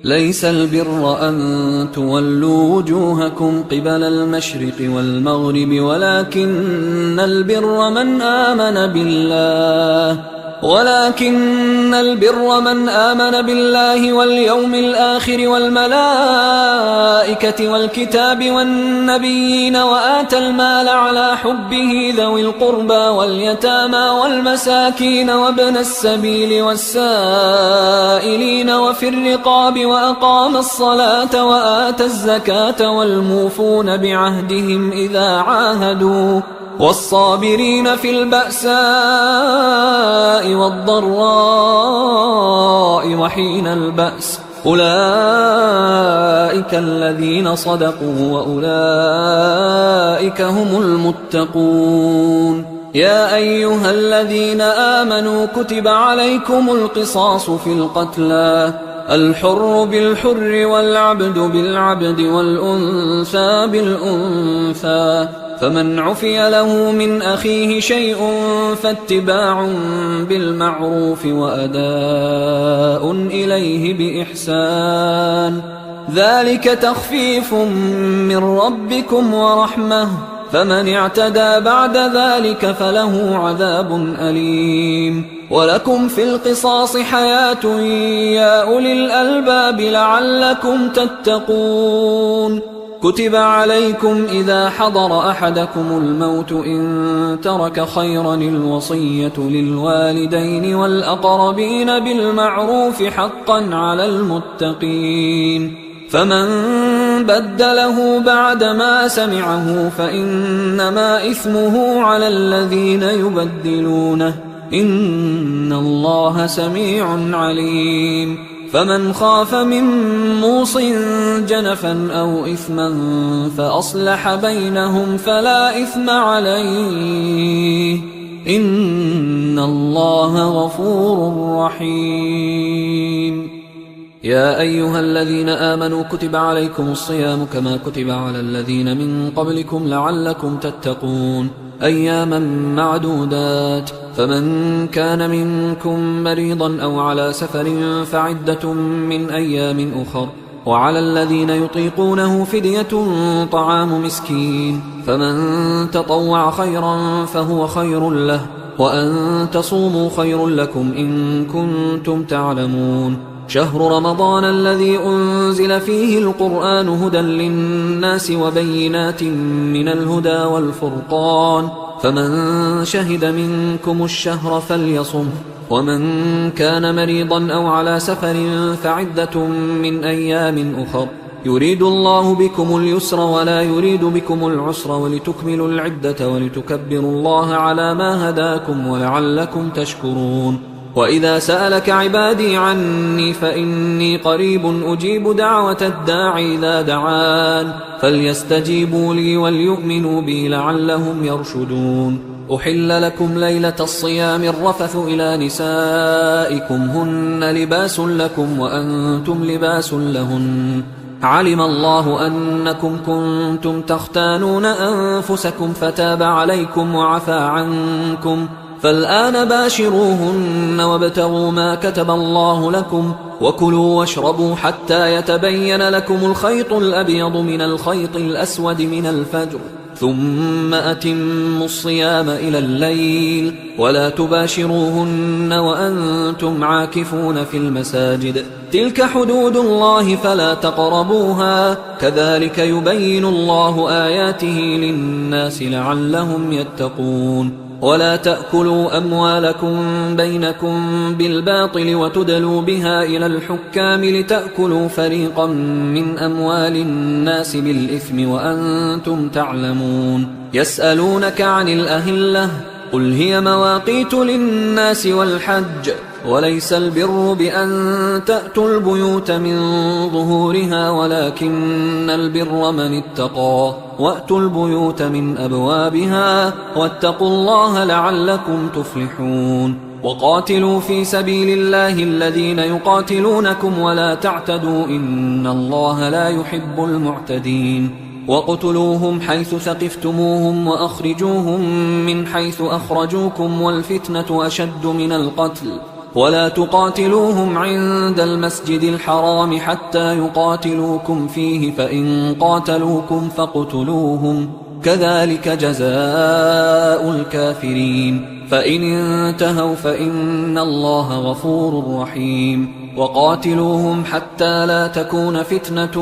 ليس البر أن تولوا وجوهكم قبل المشرق والمغرب ولكن البر من آمن بالله واليوم الآخر والملائكة والكتاب والنبيين وآتى المال على حبه ذوي القربى واليتامى والمساكين وابن السبيل والسائلين وفي الرقاب وأقام الصلاة وآتى الزكاة والموفون بعهدهم إذا عاهدوا والصابرين في البأساء والضراء وحين البأس أولئك الذين صدقوا وأولئك هم المتقون يا أيها الذين آمنوا كتب عليكم القصاص في القتلى الحر بالحر والعبد بالعبد والأنثى بالأنثى فمن عفي له من أخيه شيء فاتباع بالمعروف وأداء إليه بإحسان ذلك تخفيف من ربكم ورحمة فمن اعتدى بعد ذلك فله عذاب أليم ولكم في القصاص حياة يا أولي الألباب لعلكم تتقون كتب عليكم إذا حضر أحدكم الموت إن ترك خيرا الوصية للوالدين والأقربين بالمعروف حقا على المتقين فمن بدله بعدما سمعه فإنما إثمه على الذين يبدلونه إن الله سميع عليم فمن خاف من موص جنفا أو إثما فأصلح بينهم فلا إثم عليه إن الله غفور رحيم. يا أيها الذين آمنوا كتب عليكم الصيام كما كتب على الذين من قبلكم لعلكم تتقون أياما معدودات، فمن كان منكم مريضا أو على سفر فعدة من أيام أخر، وعلى الذين يطيقونه فدية طعام مسكين، فمن تطوع خيرا فهو خير له، وأن تصوموا خير لكم إن كنتم تعلمون. شهر رمضان الذي أنزل فيه القرآن هدى للناس وبينات من الهدى والفرقان، فمن شهد منكم الشهر فليصم، ومن كان مريضا أو على سفر فعدة من أيام أخر، يريد الله بكم اليسر ولا يريد بكم العسر ولتكملوا العدة ولتكبروا الله على ما هداكم ولعلكم تشكرون. وإذا سألك عبادي عني فإني قريب أجيب دعوة الداعي إذا دعان، فليستجيبوا لي وليؤمنوا بي لعلهم يرشدون. أحل لكم ليلة الصيام الرفث إلى نسائكم هن لباس لكم وأنتم لباس لهن، علم الله أنكم كنتم تختانون أنفسكم فتاب عليكم وعفى عنكم، فالآن باشروهن وابتغوا ما كتب الله لكم، وكلوا واشربوا حتى يتبين لكم الخيط الأبيض من الخيط الأسود من الفجر، ثم أتموا الصيام إلى الليل، ولا تباشروهن وأنتم عاكفون في المساجد، تلك حدود الله فلا تقربوها، كذلك يبين الله آياته للناس لعلهم يتقون. ولا تأكلوا أموالكم بينكم بالباطل وتدلوا بها إلى الحكام لتأكلوا فريقا من أموال الناس بالإثم وأنتم تعلمون. يسألونك عن الأهلة قل هي مواقيت للناس والحج، وليس البر بأن تأتوا البيوت من ظهورها ولكن البر من اتقى، وأتوا البيوت من أبوابها واتقوا الله لعلكم تفلحون. وقاتلوا في سبيل الله الذين يقاتلونكم ولا تعتدوا إن الله لا يحب المعتدين. وقتلوهم حيث ثقفتموهم وأخرجوهم من حيث أخرجوكم والفتنة أشد من القتل، ولا تقاتلوهم عند المسجد الحرام حتى يقاتلوكم فيه، فإن قاتلوكم فاقتلوهم، كذلك جزاء الكافرين، فإن انتهوا فإن الله غفور رحيم. وقاتلوهم حتى لا تكون فتنة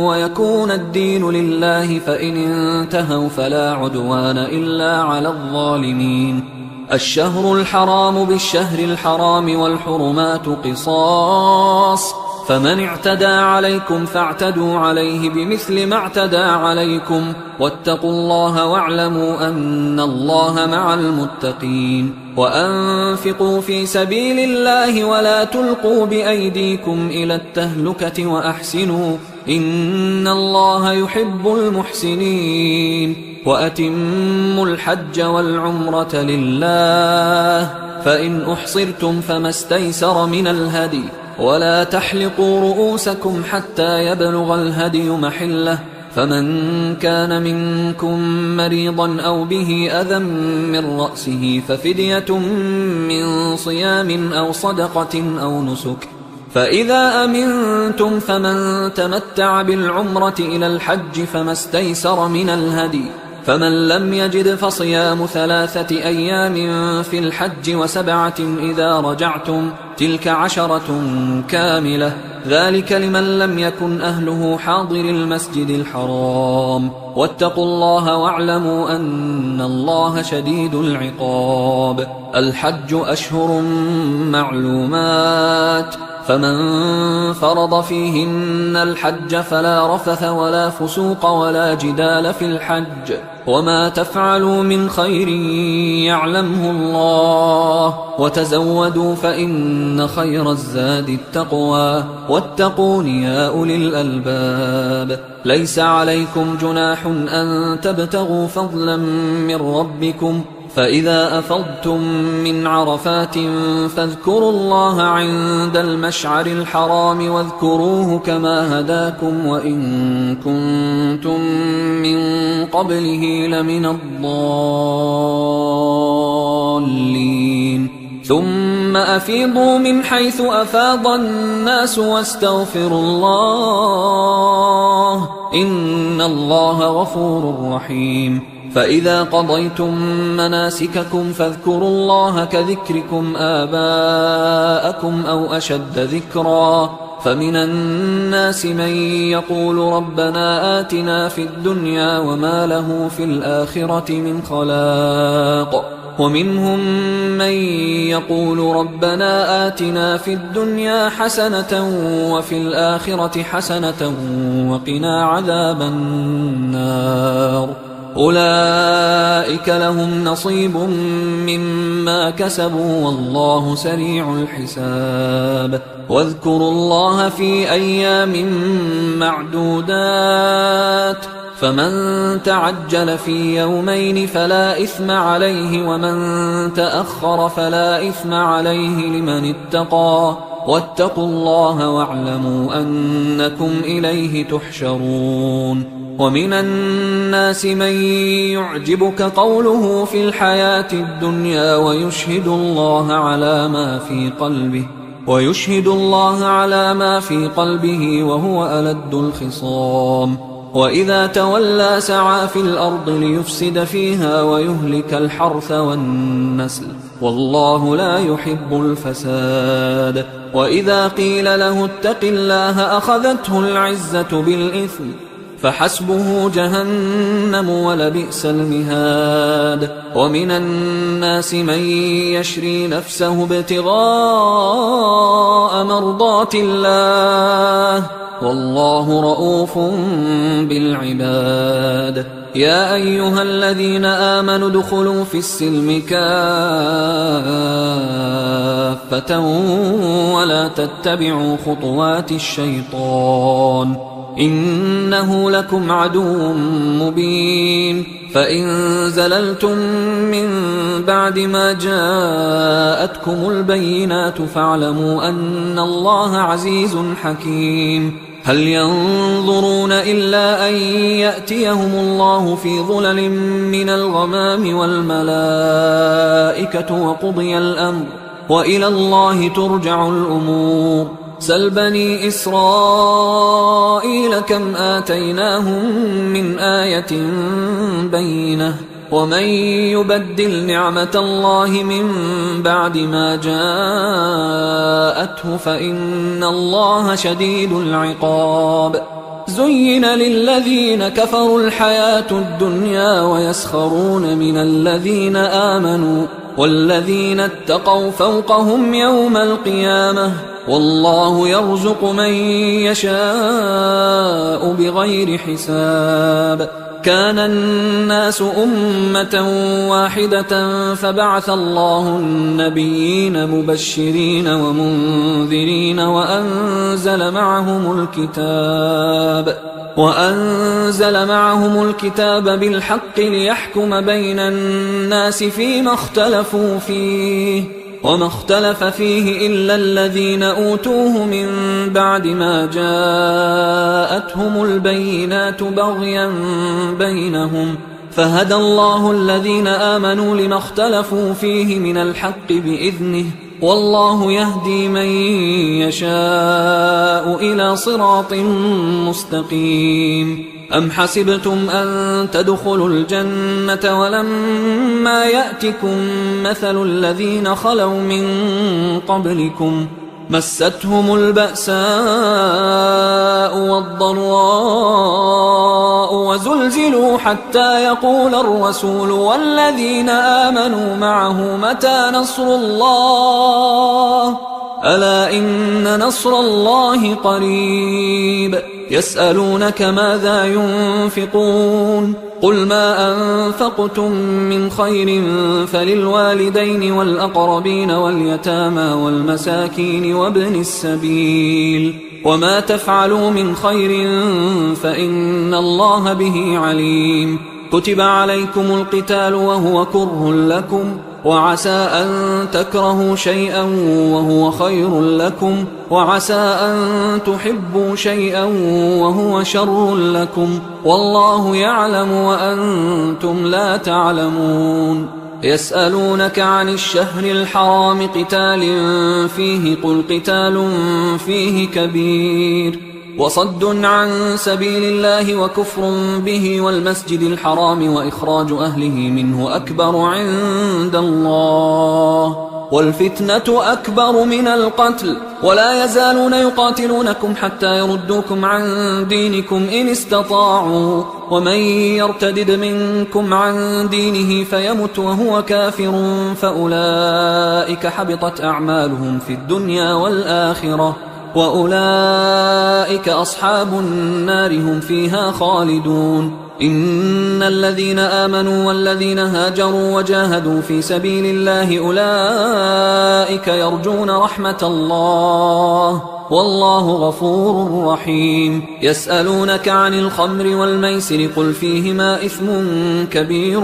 ويكون الدين لله، فإن انتهوا فلا عدوان إلا على الظالمين. الشهر الحرام بالشهر الحرام والحرمات قصاص، فمن اعتدى عليكم فاعتدوا عليه بمثل ما اعتدى عليكم، واتقوا الله واعلموا أن الله مع المتقين. وأنفقوا في سبيل الله ولا تلقوا بأيديكم إلى التهلكة وأحسنوا إن الله يحب المحسنين. وأتموا الحج والعمرة لله، فإن أحصرتم فما استيسر من الهدي، ولا تحلقوا رؤوسكم حتى يبلغ الهدي محله، فمن كان منكم مريضا أو به أذى من رأسه ففدية من صيام أو صدقة أو نسك، فإذا أمنتم فمن تمتع بالعمرة إلى الحج فما استيسر من الهدي، فمن لم يجد فصيام 3 أيام في الحج و7 إذا رجعتم، تلك 10 كاملة، ذلك لمن لم يكن أهله حاضر المسجد الحرام. واتقوا الله واعلموا أن الله شديد العقاب. الحج أشهر معلومات، فمن فرض فيهن الحج فلا رفث ولا فسوق ولا جدال في الحج وما تفعلوا من خير يعلمه الله وتزودوا فإن خير الزاد التقوى واتقون يا أولي الألباب ليس عليكم جناح أن تبتغوا فضلا من ربكم فإذا أفضتم من عرفات فاذكروا الله عند المشعر الحرام واذكروه كما هداكم وإن كنتم من قبله لمن الضالين ثم أفيضوا من حيث أفاض الناس واستغفروا الله إن الله غفور رحيم فإذا قضيتم مناسككم فاذكروا الله كذكركم آباءكم أو أشد ذكرا فمن الناس من يقول ربنا آتنا في الدنيا وما له في الآخرة من خلاق ومنهم من يقول ربنا آتنا في الدنيا حسنة وفي الآخرة حسنة وقنا عذاب النار أولئك لهم نصيب مما كسبوا والله سريع الحساب واذكروا الله في أيام معدودات فمن تعجل في يومين فلا إثم عليه ومن تأخر فلا إثم عليه لمن اتقى واتقوا الله واعلموا أنكم إليه تحشرون ومن الناس من يعجبك قوله في الحياة الدنيا ويشهد الله على ما في قلبه وهو ألد الخصام وإذا تولى سعى في الأرض ليفسد فيها ويهلك الحرث والنسل والله لا يحب الفساد وإذا قيل له اتق الله أخذته العزة بالإثم فحسبه جهنم ولبئس المهاد ومن الناس من يشري نفسه ابتغاء مرضات الله والله رؤوف بالعباد يا أيها الذين آمنوا ادخلوا في السلم كافة ولا تتبعوا خطوات الشيطان إنه لكم عدو مبين فإن زللتم من بعد ما جاءتكم البينات فاعلموا أن الله عزيز حكيم هل ينظرون إلا أن يأتيهم الله في ظلل من الغمام والملائكة وقضي الأمر وإلى الله ترجع الأمور سل بني إسرائيل كم آتيناهم من آية بينة ومن يبدل نعمة الله من بعد ما جاءته فإن الله شديد العقاب زين للذين كفروا الحياة الدنيا ويسخرون من الذين آمنوا والذين اتقوا فوقهم يوم القيامة والله يرزق من يشاء بغير حساب كان الناس أمة واحدة فبعث الله النبيين مبشرين ومنذرين وأنزل معهم الكتاب بالحق ليحكم بين الناس فيما اختلفوا فيه وما اختلف فيه إلا الذين أوتوه من بعد ما جاءتهم البينات بغيا بينهم فهدى الله الذين آمنوا لما اختلفوا فيه من الحق بإذنه والله يهدي من يشاء إلى صراط مستقيم أم حسبتم أن تدخلوا الجنة ولما يأتكم مثل الذين خلوا من قبلكم مستهم البأساء والضراء وزلزلوا حتى يقول الرسول والذين آمنوا معه متى نصر الله ألا إن نصر الله قريب يسألونك ماذا ينفقون قل ما أنفقتم من خير فللوالدين والأقربين واليتامى والمساكين وابن السبيل وما تفعلوا من خير فإن الله به عليم كتب عليكم القتال وهو كره لكم وعسى أن تكرهوا شيئا وهو خير لكم وعسى أن تحبوا شيئا وهو شر لكم والله يعلم وأنتم لا تعلمون يسألونك عن الشهر الحرام قتال فيه قل قتال فيه كبير وصد عن سبيل الله وكفر به والمسجد الحرام وإخراج أهله منه أكبر عند الله والفتنة أكبر من القتل ولا يزالون يقاتلونكم حتى يردوكم عن دينكم إن استطاعوا ومن يرتدد منكم عن دينه فيمت وهو كافر فأولئك حبطت أعمالهم في الدنيا والآخرة وأولئك أصحاب النار هم فيها خالدون إن الذين آمنوا والذين هاجروا وجاهدوا في سبيل الله أولئك يرجون رحمة الله والله غفور رحيم يسألونك عن الخمر والميسر قل فيهما إثم كبير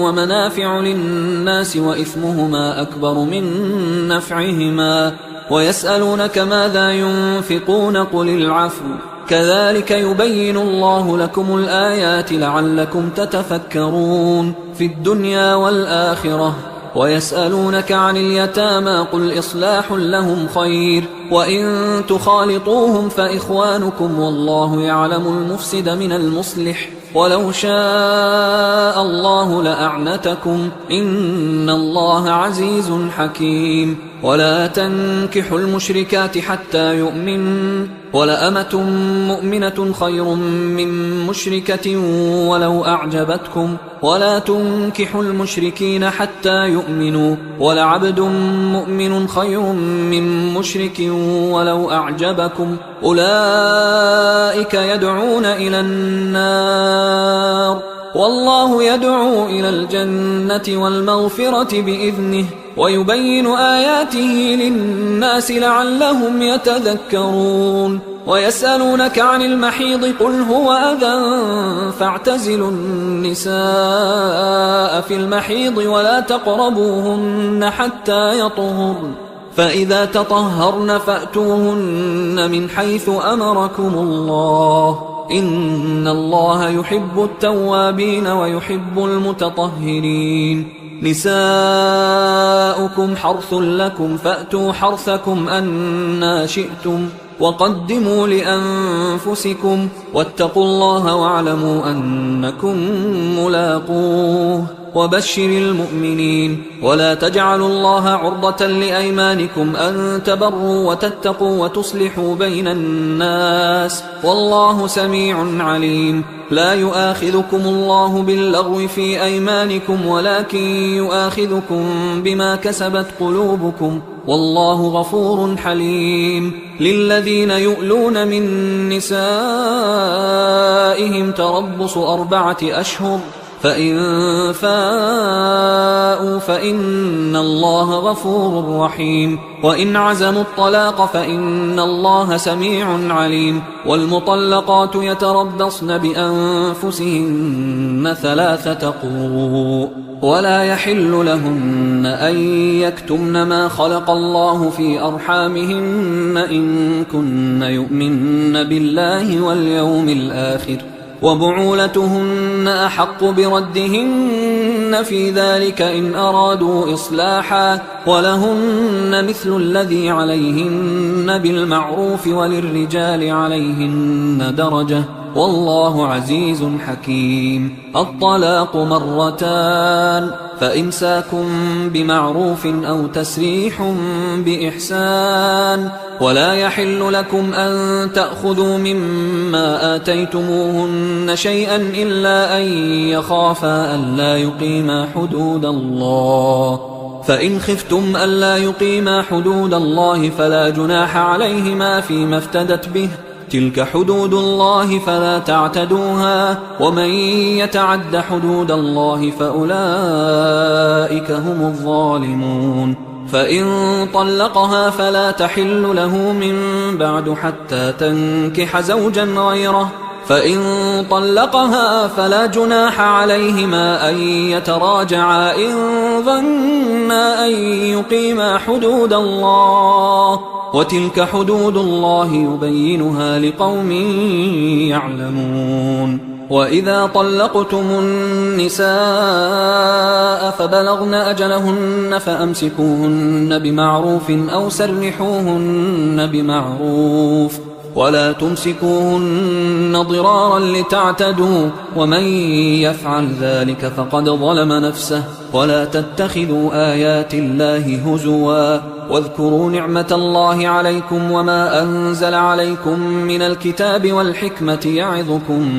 ومنافع للناس وإثمهما أكبر من نفعهما ويسألونك ماذا ينفقون قل العفو كذلك يبين الله لكم الآيات لعلكم تتفكرون في الدنيا والآخرة ويسألونك عن اليتامى قل إصلاح لهم خير وإن تخالطوهم فإخوانكم والله يعلم المفسد من المصلح ولو شاء الله لأعنتكم إن الله عزيز حكيم ولا تنكحوا المشركات حتى يؤمن ولأمة مؤمنة خير من مشركة ولو أعجبتكم ولا تنكحوا المشركين حتى يؤمنوا ولعبد مؤمن خير من مشرك ولو أعجبكم أولئك يدعون إلى النار والله يدعو إلى الجنة والمغفرة بإذنه ويبين آياته للناس لعلهم يتذكرون ويسألونك عن المحيض قل هو أذى فاعتزلوا النساء في المحيض ولا تقربوهن حتى يطهرن فإذا تطهرن فأتوهن من حيث أمركم الله إن الله يحب التوابين ويحب المتطهرين نساؤكم حرث لكم فأتوا حرثكم أنا شئتم وقدموا لأنفسكم واتقوا الله واعلموا أنكم ملاقوه وبشر المؤمنين ولا تجعلوا الله عرضة لأيمانكم أن تبروا وتتقوا وتصلحوا بين الناس والله سميع عليم لا يؤاخذكم الله باللغو في أيمانكم ولكن يؤاخذكم بما كسبت قلوبكم والله غفور حليم للذين يؤلون من نسائهم تربص 4 أشهر فإن فاءوا فإن الله غفور رحيم وإن عزموا الطلاق فإن الله سميع عليم والمطلقات يتربصن بأنفسهن 3 قروء ولا يحل لهن أن يكتمن ما خلق الله في أرحامهن إن كن يؤمن بالله واليوم الآخر وبعولتهن أحق بردهن في ذلك إن أرادوا إصلاحا ولهن مثل الذي عليهن بالمعروف وللرجال عليهن درجة والله عزيز حكيم الطلاق 2 مرتان فإمساك بمعروف أو تسريح بإحسان ولا يحل لكم أن تأخذوا مما آتيتموهن شيئا إلا أن يخافا ألا يقيما حدود الله فإن خفتم ألا يقيما حدود الله فلا جناح عليهما فيما افتدت به، تلك حدود الله فلا تعتدوها، ومن يتعد حدود الله فأولئك هم الظالمون. فإن طلقها فلا تحل له من بعد حتى تنكح زوجا غيره، فإن طلقها فلا جناح عليهما أن يتراجعا إن ظنا أن يقيما حدود الله، وتلك حدود الله يبينها لقوم يعلمون. وإذا طلقتم النساء فبلغن أجلهن فأمسكوهن بمعروف أو سرحوهن بمعروف، ولا تمسكوهن ضرارا لتعتدوا، ومن يفعل ذلك فقد ظلم نفسه. ولا تتخذوا آيات الله هزوا، واذكروا نعمة الله عليكم وما أنزل عليكم من الكتاب والحكمة يعظكم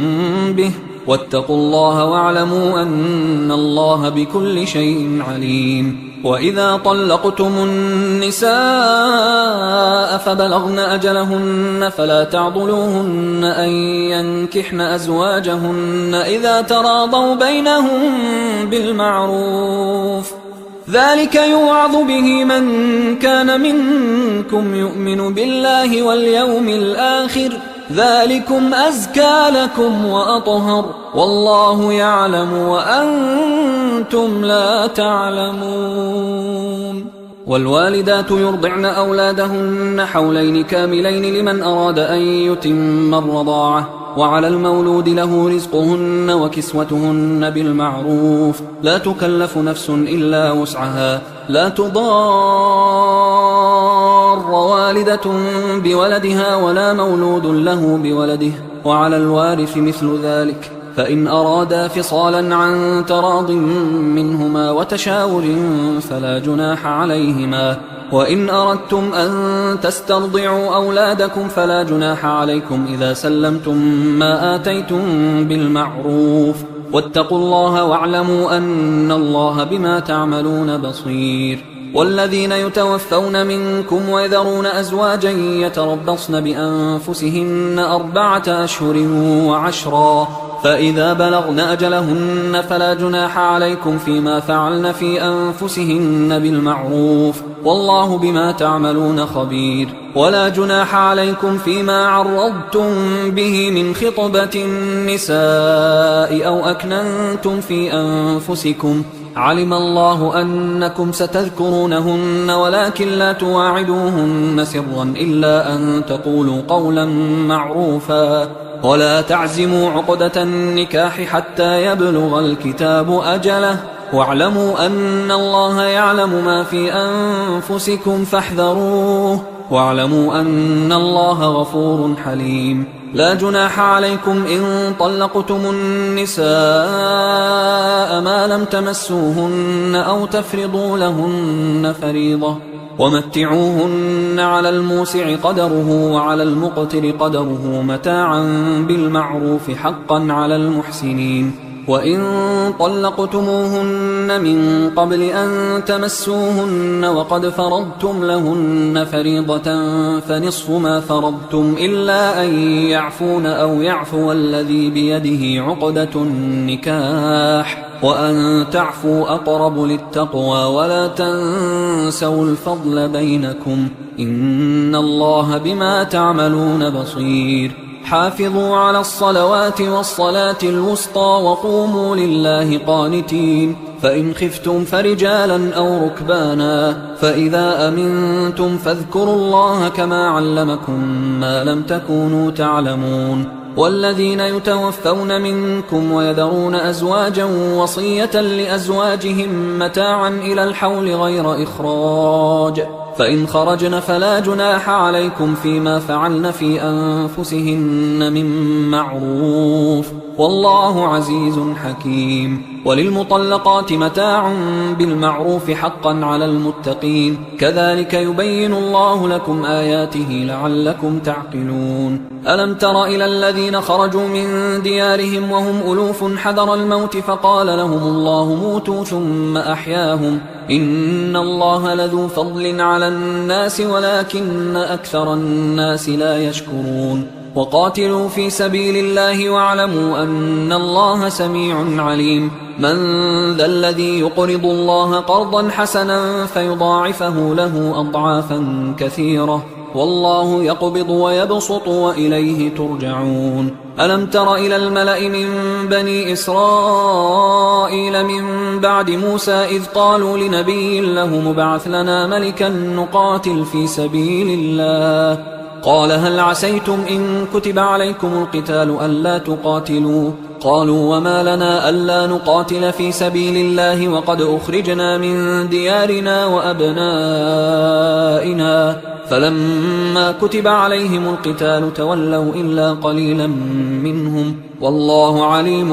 به، واتقوا الله واعلموا أن الله بكل شيء عليم. وإذا طلقتم النساء فبلغن أجلهن فلا تعضلوهن أن ينكحن أزواجهن إذا تراضوا بينهم بالمعروف، ذلك يوعظ به من كان منكم يؤمن بالله واليوم الآخر، ذلكم أزكى لكم وأطهر، والله يعلم وأنتم لا تعلمون. والوالدات يرضعن أولادهن حولين كاملين لمن أراد أن يتم الرضاعة، وعلى المولود له رزقهن وكسوتهن بالمعروف، لا تكلف نفس إلا وسعها، لا تضار والدة بولدها ولا مولود له بولده، وعلى الوارث مثل ذلك، فإن أرادا فصالا عن تراض منهما وتشاور فلا جناح عليهما. وإن أردتم أن تسترضعوا أولادكم فلا جناح عليكم إذا سلمتم ما آتيتم بالمعروف، واتقوا الله واعلموا أن الله بما تعملون بصير. والذين يتوفون منكم ويذرون أزواجا يتربصن بأنفسهن 4 أشهر و10، فإذا بلغن أجلهن فلا جناح عليكم فيما فعلن في أنفسهن بالمعروف، والله بما تعملون خبير. ولا جناح عليكم فيما عرضتم به من خطبة النساء أو أكننتم في أنفسكم، علم الله أنكم ستذكرونهن ولكن لا تواعدوهن سرا إلا أن تقولوا قولا معروفا، ولا تعزموا عقدة النكاح حتى يبلغ الكتاب أجله، واعلموا أن الله يعلم ما في أنفسكم فاحذروه، واعلموا أن الله غفور حليم. لا جناح عليكم إن طلقتم النساء ما لم تمسوهن أو تفرضوا لهن فريضة، ومتعوهن على الموسع قدره وعلى المقتر قدره متاعا بالمعروف حقا على المحسنين. وإن طلقتموهن من قبل أن تمسوهن وقد فرضتم لهن فريضة فنصف ما فرضتم إلا أن يعفون أو يعفو الذي بيده عقدة النكاح، وأن تعفوا أقرب للتقوى، ولا تنسوا الفضل بينكم، إن الله بما تعملون بصير. حافظوا على الصلوات والصلاة الوسطى وقوموا لله قانتين، فإن خفتم فرجالا أو ركبانا، فإذا أمنتم فاذكروا الله كما علمكم ما لم تكونوا تعلمون. والذين يتوفون منكم ويذرون أزواجا وصية لأزواجهم متاعا إلى الحول غير إخراج، فإن خرجن فلا جناح عليكم فيما فعلن في أنفسهن من معروف، والله عزيز حكيم. وللمطلقات متاع بالمعروف حقا على المتقين، كذلك يبين الله لكم آياته لعلكم تعقلون. ألم تر إلى الذين خرجوا من ديارهم وهم ألوف حذر الموت فقال لهم الله موتوا ثم أحياهم، إن الله لذو فضل على الناس ولكن أكثر الناس لا يشكرون وقاتلوا في سبيل الله واعلموا أن الله سميع عليم من ذا الذي يقرض الله قرضا حسنا فيضاعفه له أضعافا كثيرة والله يقبض ويبسط وإليه ترجعون ألم تر إلى الملأ من بني إسرائيل من بعد موسى إذ قالوا لنبي له مبعث لنا ملكا نقاتل في سبيل الله قال هل عسيتم إن كتب عليكم القتال ألا تقاتلوا قالوا وما لنا ألا نقاتل في سبيل الله وقد أخرجنا من ديارنا وأبنائنا فلما كتب عليهم القتال تولوا إلا قليلا منهم والله عليم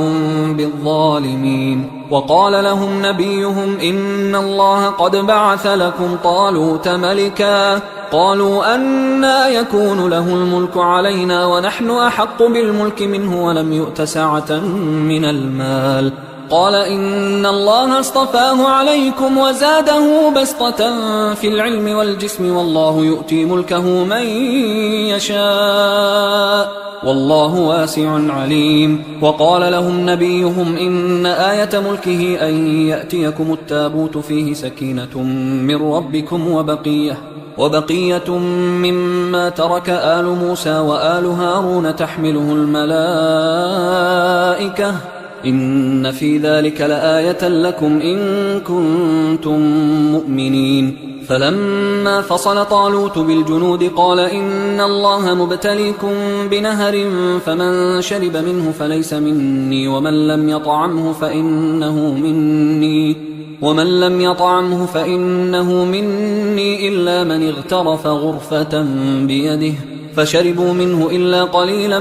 بالظالمين وقال لهم نبيهم إن الله قد بعث لكم طالوت ملكا قالوا أنى يكون له الملك علينا ونحن أحق بالملك منه ولم يؤت سعة من المال قال إن الله اصطفاه عليكم وزاده بسطة في العلم والجسم والله يؤتي ملكه من يشاء والله واسع عليم وقال لهم نبيهم إن آية ملكه أن يأتيكم التابوت فيه سكينة من ربكم وبقية مما ترك آل موسى وآل هارون تحمله الملائكة إن في ذلك لآية لكم إن كنتم مؤمنين فلما فصل طالوت بالجنود قال إن الله مبتليكم بنهر فمن شرب منه فليس مني ومن لم يطعمه فإنه مني إلا من اغترف غرفة بيده فشربوا منه إلا قليلا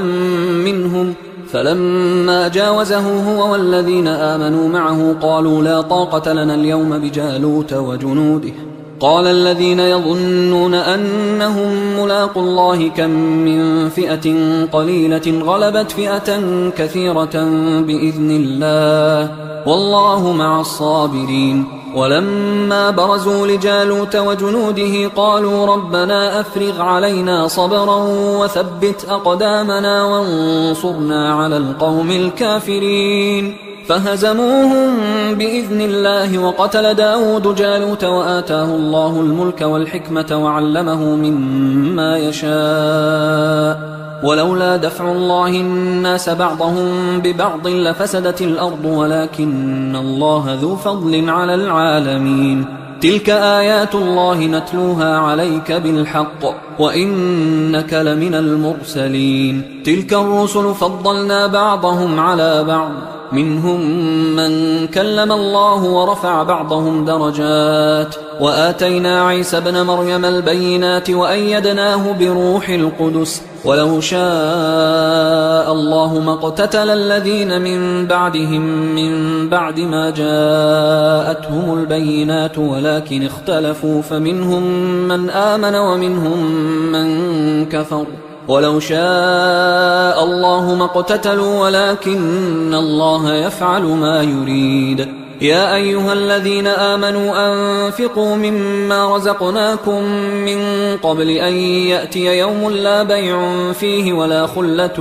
منهم فلما جاوزه هو والذين آمنوا معه قالوا لا طاقة لنا اليوم بجالوت وجنوده قال الذين يظنون أنهم ملاقوا الله كم من فئة قليلة غلبت فئة كثيرة بإذن الله والله مع الصابرين ولما برزوا لجالوت وجنوده قالوا ربنا أفرغ علينا صبرا وثبت أقدامنا وانصرنا على القوم الكافرين فهزموهم بإذن الله وقتل داود جالوت وآتاه الله الملك والحكمة وعلمه مما يشاء ولولا دفع الله الناس بعضهم ببعض لفسدت الأرض ولكن الله ذو فضل على العالمين تلك آيات الله نتلوها عليك بالحق وإنك لمن المرسلين تلك الرسل فضلنا بعضهم على بعض منهم من كلم الله ورفع بعضهم درجات وآتينا عيسى ابن مريم البينات وأيدناه بروح القدس ولو شاء الله ما اقتتل الذين من بعدهم من بعد ما جاءتهم البينات ولكن اختلفوا فمنهم من آمن ومنهم من كفر ولو شاء الله ما اقتتلوا ولكن الله يفعل ما يريد يا أيها الذين آمنوا أنفقوا مما رزقناكم من قبل أن يأتي يوم لا بيع فيه ولا خلة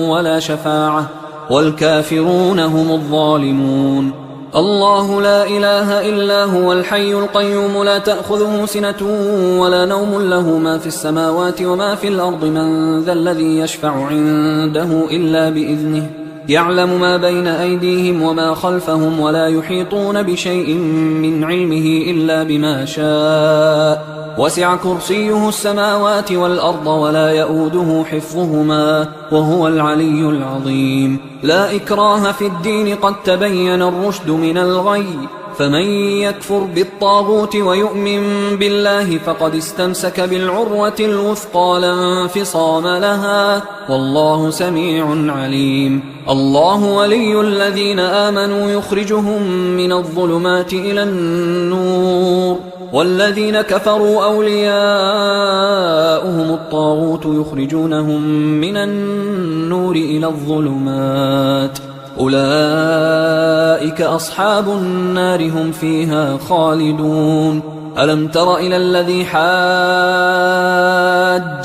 ولا شفاعة والكافرون هم الظالمون الله لا إله إلا هو الحي القيوم لا تأخذه سنة ولا نوم له ما في السماوات وما في الأرض من ذا الذي يشفع عنده إلا بإذنه يعلم ما بين أيديهم وما خلفهم ولا يحيطون بشيء من علمه إلا بما شاء وسع كرسيه السماوات والأرض ولا يؤوده حفظهما وهو العلي العظيم لا إكراه في الدين قد تبين الرشد من الغي فمن يكفر بالطاغوت ويؤمن بالله فقد استمسك بالعروة الوثقى لا انفصام لها والله سميع عليم الله ولي الذين آمنوا يخرجهم من الظلمات إلى النور والذين كفروا أولياؤهم الطاغوت يخرجونهم من النور إلى الظلمات أولئك أصحاب النار هم فيها خالدون. ألم تر إلى الذي حاج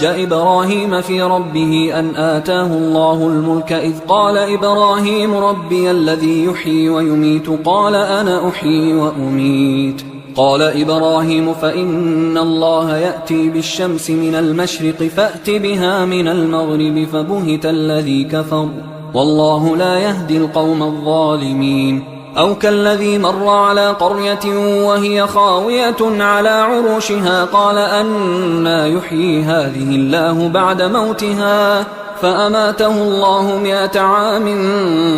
إبراهيم في ربه أن آتاه الله الملك إذ قال إبراهيم ربي الذي يحيي ويميت قال أنا أحيي وأميت. قال إبراهيم فإن الله يأتي بالشمس من المشرق فأت بها من المغرب فبهت الذي كفر والله لا يهدي القوم الظالمين. أو كالذي مر على قرية وهي خاوية على عروشها قال أنى يحيي هذه الله بعد موتها فأماته الله 100 عام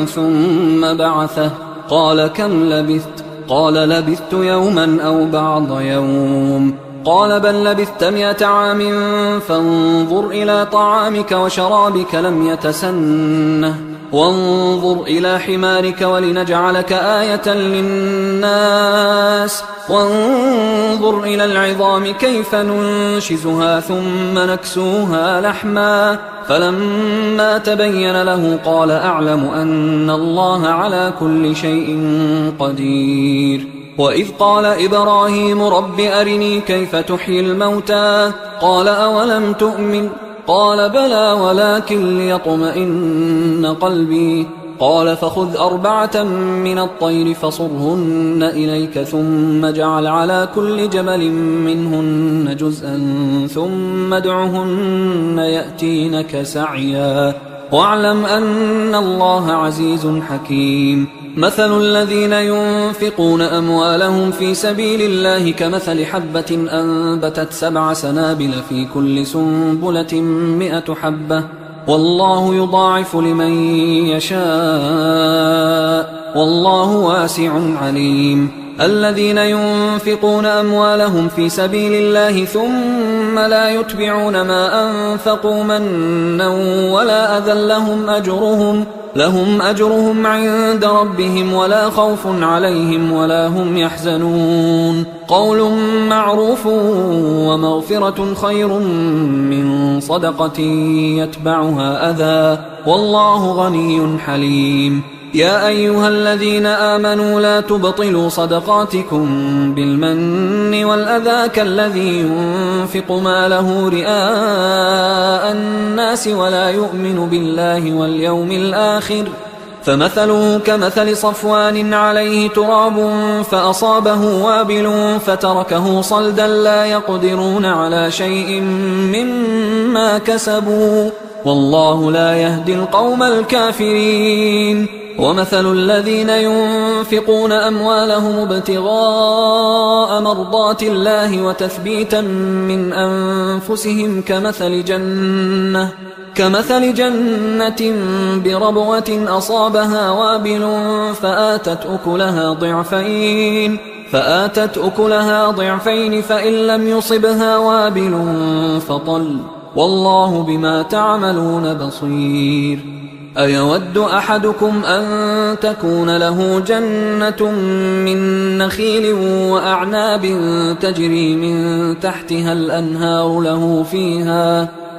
ثم بعثه قال كم لبثت؟ قال لبثت يوما أو بعض يوم. قال بل لبثت 100 عام فانظر إلى طعامك وشرابك لم يتسنه وانظر إلى حمارك ولنجعلك آية للناس وانظر إلى العظام كيف ننشزها ثم نكسوها لحما فلما تبين له قال أعلم أن الله على كل شيء قدير. وإذ قال إبراهيم رب أرني كيف تحيي الموتى قال أولم تؤمن قال بلى ولكن ليطمئن قلبي قال فخذ 4 من الطير فصرهن إليك ثم اجعل على كل جبل منهن جزءا ثم ادعهن يأتينك سعيا واعلم أن الله عزيز حكيم. مثل الذين ينفقون أموالهم في سبيل الله كمثل حبة أنبتت 7 سنابل في كل سنبلة 100 حبة والله يضاعف لمن يشاء والله واسع عليم. الذين ينفقون أموالهم في سبيل الله ثم لا يتبعون ما أنفقوا منا ولا أذى لهم أجرهم عند ربهم ولا خوف عليهم ولا هم يحزنون. قول معروف ومغفرة خير من صدقة يتبعها أذى والله غني حليم. يا أيها الذين آمنوا لا تبطلوا صدقاتكم بالمن والأذى كالذي ينفق ماله رئاء الناس ولا يؤمن بالله واليوم الآخر فمثله كمثل صفوان عليه تراب فأصابه وابل فتركه صلدا لا يقدرون على شيء مما كسبوا والله لا يهدي القوم الكافرين. ومثل الذين ينفقون أموالهم ابتغاء مرضات الله وتثبيتا من أنفسهم كمثل جنة بربوة أصابها وابل فآتت أكلها ضعفين فإن لم يصبها وابل فطل والله بما تعملون بصير. أيود أحدكم أن تكون له جنة من نخيل وأعناب تجري من تحتها الأنهار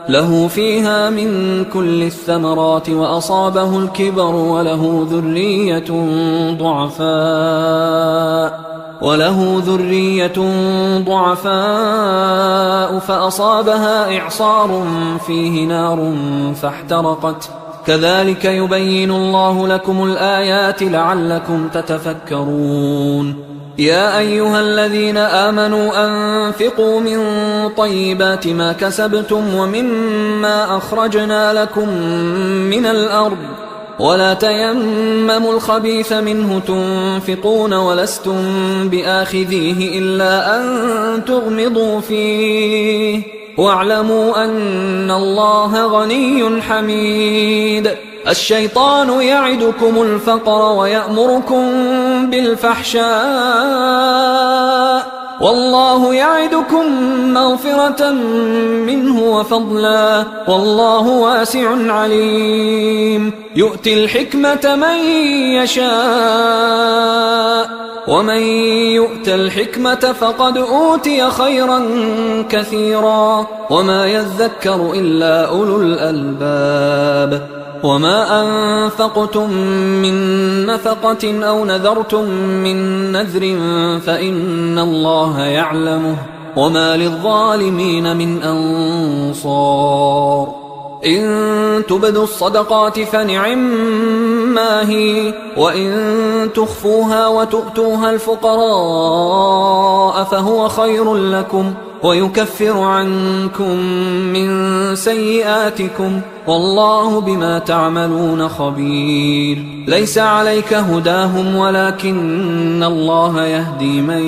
له فيها من كل الثمرات وأصابه الكبر وله ذرية ضعفاء فأصابها إعصار فيه نار فاحترقت كذلك يبين الله لكم الآيات لعلكم تتفكرون. يا أيها الذين آمنوا أنفقوا من طيبات ما كسبتم ومما أخرجنا لكم من الأرض ولا تيمموا الخبيث منه تنفقون ولستم بآخذيه إلا أن تغمضوا فيه واعلموا أن الله غني حميد. الشيطان يعدكم الفقر ويأمركم بالفحشاء والله يعدكم مغفرة منه وفضلا والله واسع عليم. يؤتي الحكمة من يشاء ومن يؤت الحكمة فقد أوتي خيرا كثيرا وما يذكر إلا أولو الألباب. وما أنفقتم من نفقة أو نذرتم من نذر فإن الله يعلمه وما للظالمين من أنصار إن تبدوا الصدقات فنعما هي وإن تخفوها وتؤتوها الفقراء فهو خير لكم ويكفر عنكم من سيئاتكم والله بما تعملون خبير ليس عليك هداهم ولكن الله يهدي من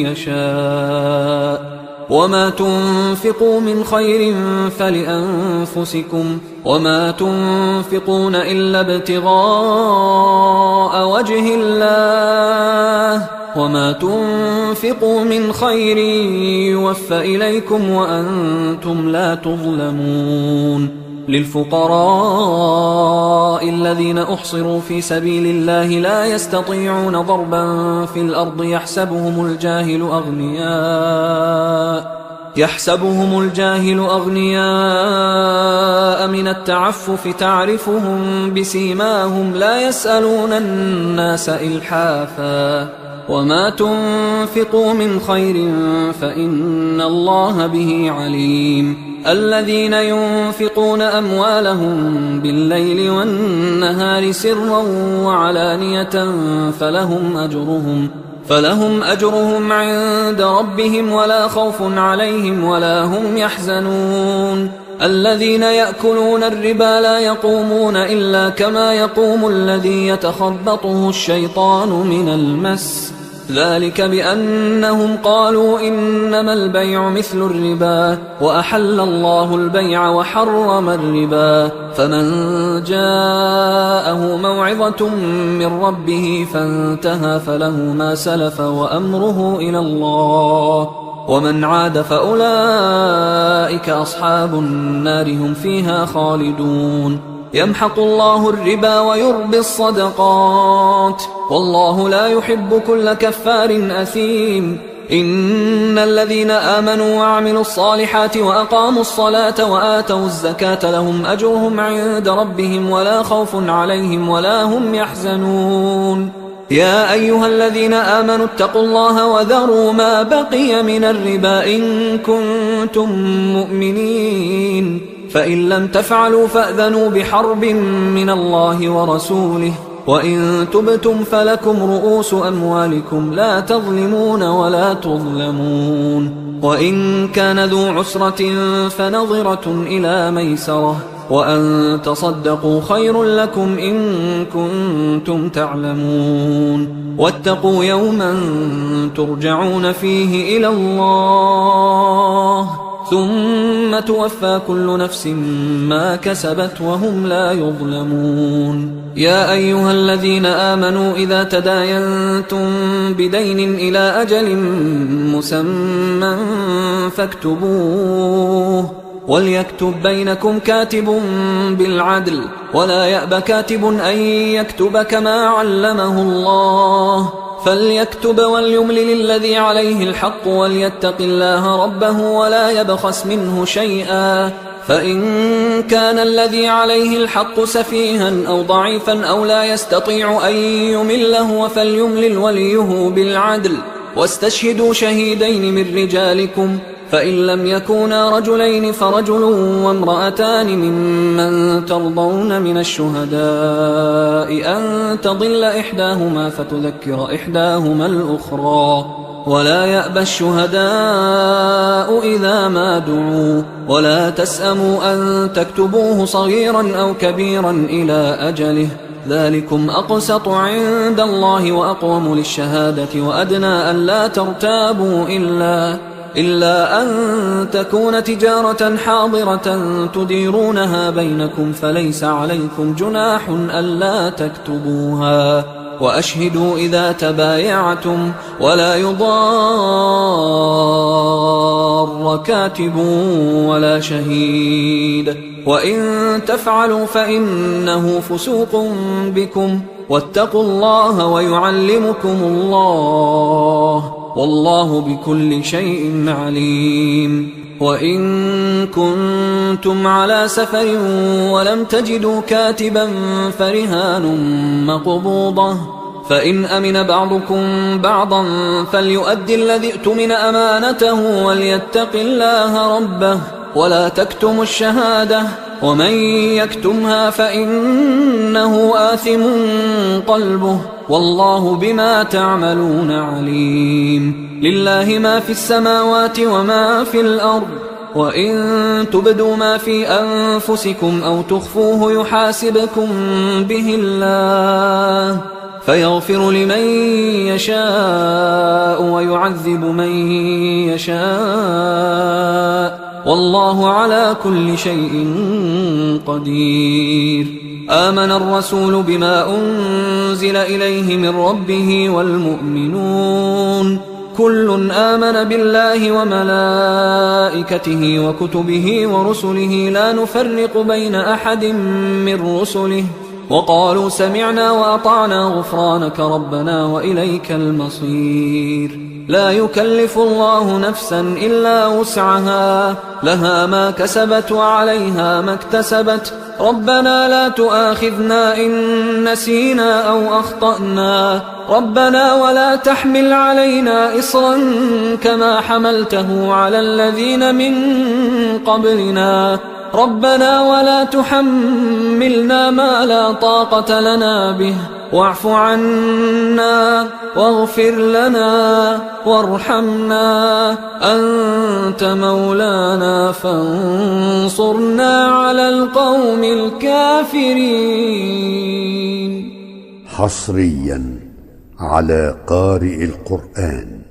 يشاء وما تنفقوا من خير فلأنفسكم وما تنفقون إلا ابتغاء وجه الله وما تنفقوا من خير يوفى إليكم وأنتم لا تظلمون للفقراء الذين أحصروا في سبيل الله لا يستطيعون ضربا في الأرض يحسبهم الجاهل أغنياء من التعفف تعرفهم بسيماهم لا يسألون الناس إلحافا وما تنفقوا من خير فإن الله به عليم الذين ينفقون أموالهم بالليل والنهار سرا وعلانية فلهم أجرهم عند ربهم ولا خوف عليهم ولا هم يحزنون الذين يأكلون الربا لا يقومون إلا كما يقوم الذي يتخبطه الشيطان من المس ذلك بأنهم قالوا إنما البيع مثل الربا وأحل الله البيع وحرم الربا فمن جاءه موعظة من ربه فانتهى فله ما سلف وأمره إلى الله ومن عاد فأولئك أصحاب النار هم فيها خالدون يمحق الله الربا ويربي الصدقات والله لا يحب كل كفار أثيم إن الذين آمنوا وعملوا الصالحات وأقاموا الصلاة وآتوا الزكاة لهم أجرهم عند ربهم ولا خوف عليهم ولا هم يحزنون يا أيها الذين آمنوا اتقوا الله وذروا ما بقي من الربا إن كنتم مؤمنين فإن لم تفعلوا فأذنوا بحرب من الله ورسوله وإن تبتم فلكم رؤوس أموالكم لا تظلمون ولا تظلمون وإن كان ذو عسرة فنظرة إلى ميسرة وأن تصدقوا خير لكم إن كنتم تعلمون واتقوا يوما ترجعون فيه إلى الله ثم توفى كل نفس ما كسبت وهم لا يظلمون يا أيها الذين آمنوا إذا تداينتم بدين إلى أجل مسمى فاكتبوه وليكتب بينكم كاتب بالعدل ولا يأب كاتب أن يكتب كما علمه الله فليكتب وليملل الذي عليه الحق وليتق الله ربه ولا يبخس منه شيئا فإن كان الذي عليه الحق سفيها أو ضعيفا أو لا يستطيع أن يمله فليملل وليه بالعدل واستشهدوا شهيدين من رجالكم فإن لم يكونا رجلين فرجل وامرأتان ممن ترضون من الشهداء أن تضل إحداهما فتذكر إحداهما الأخرى ولا يأبى الشهداء إذا ما دعوا ولا تسأموا أن تكتبوه صغيرا أو كبيرا إلى أجله ذلكم أقسط عند الله وأقوم للشهادة وأدنى أن لا ترتابوا إلا أن تكون تجارة حاضرة تديرونها بينكم فليس عليكم جناح ألا تكتبوها وأشهدوا إذا تبايعتم ولا يضار كاتب ولا شهيد وإن تفعلوا فإنه فسوق بكم واتقوا الله ويعلمكم الله والله بكل شيء عليم. وإن كنتم على سفر ولم تجدوا كاتبا فرهان مقبوضة، فإن أمن بعضكم بعضا فليؤدي الذي اؤتمن أمانته وليتق الله ربه ولا تكتموا الشهادة، ومن يكتمها فإنه آثم قلبه والله بما تعملون عليم. لله ما في السماوات وما في الأرض، وإن تبدوا ما في أنفسكم أو تخفوه يحاسبكم به الله فيغفر لمن يشاء ويعذب من يشاء والله على كل شيء قدير. آمن الرسول بما أنزل إليه من ربه والمؤمنون كل آمن بالله وملائكته وكتبه ورسله لا نفرق بين أحد من رسله وقالوا سمعنا وأطعنا غفرانك ربنا وإليك المصير. لا يكلف الله نفسا إلا وسعها، لها ما كسبت وعليها ما اكتسبت. ربنا لا تؤاخذنا إن نسينا أو أخطأنا، ربنا ولا تحمل علينا إصرا كما حملته على الذين من قبلنا، ربنا ولا تحملنا ما لا طاقة لنا به، واعف عنا واغفر لنا وارحمنا أنت مولانا فانصرنا على القوم الكافرين. حصريا على قارئ القرآن.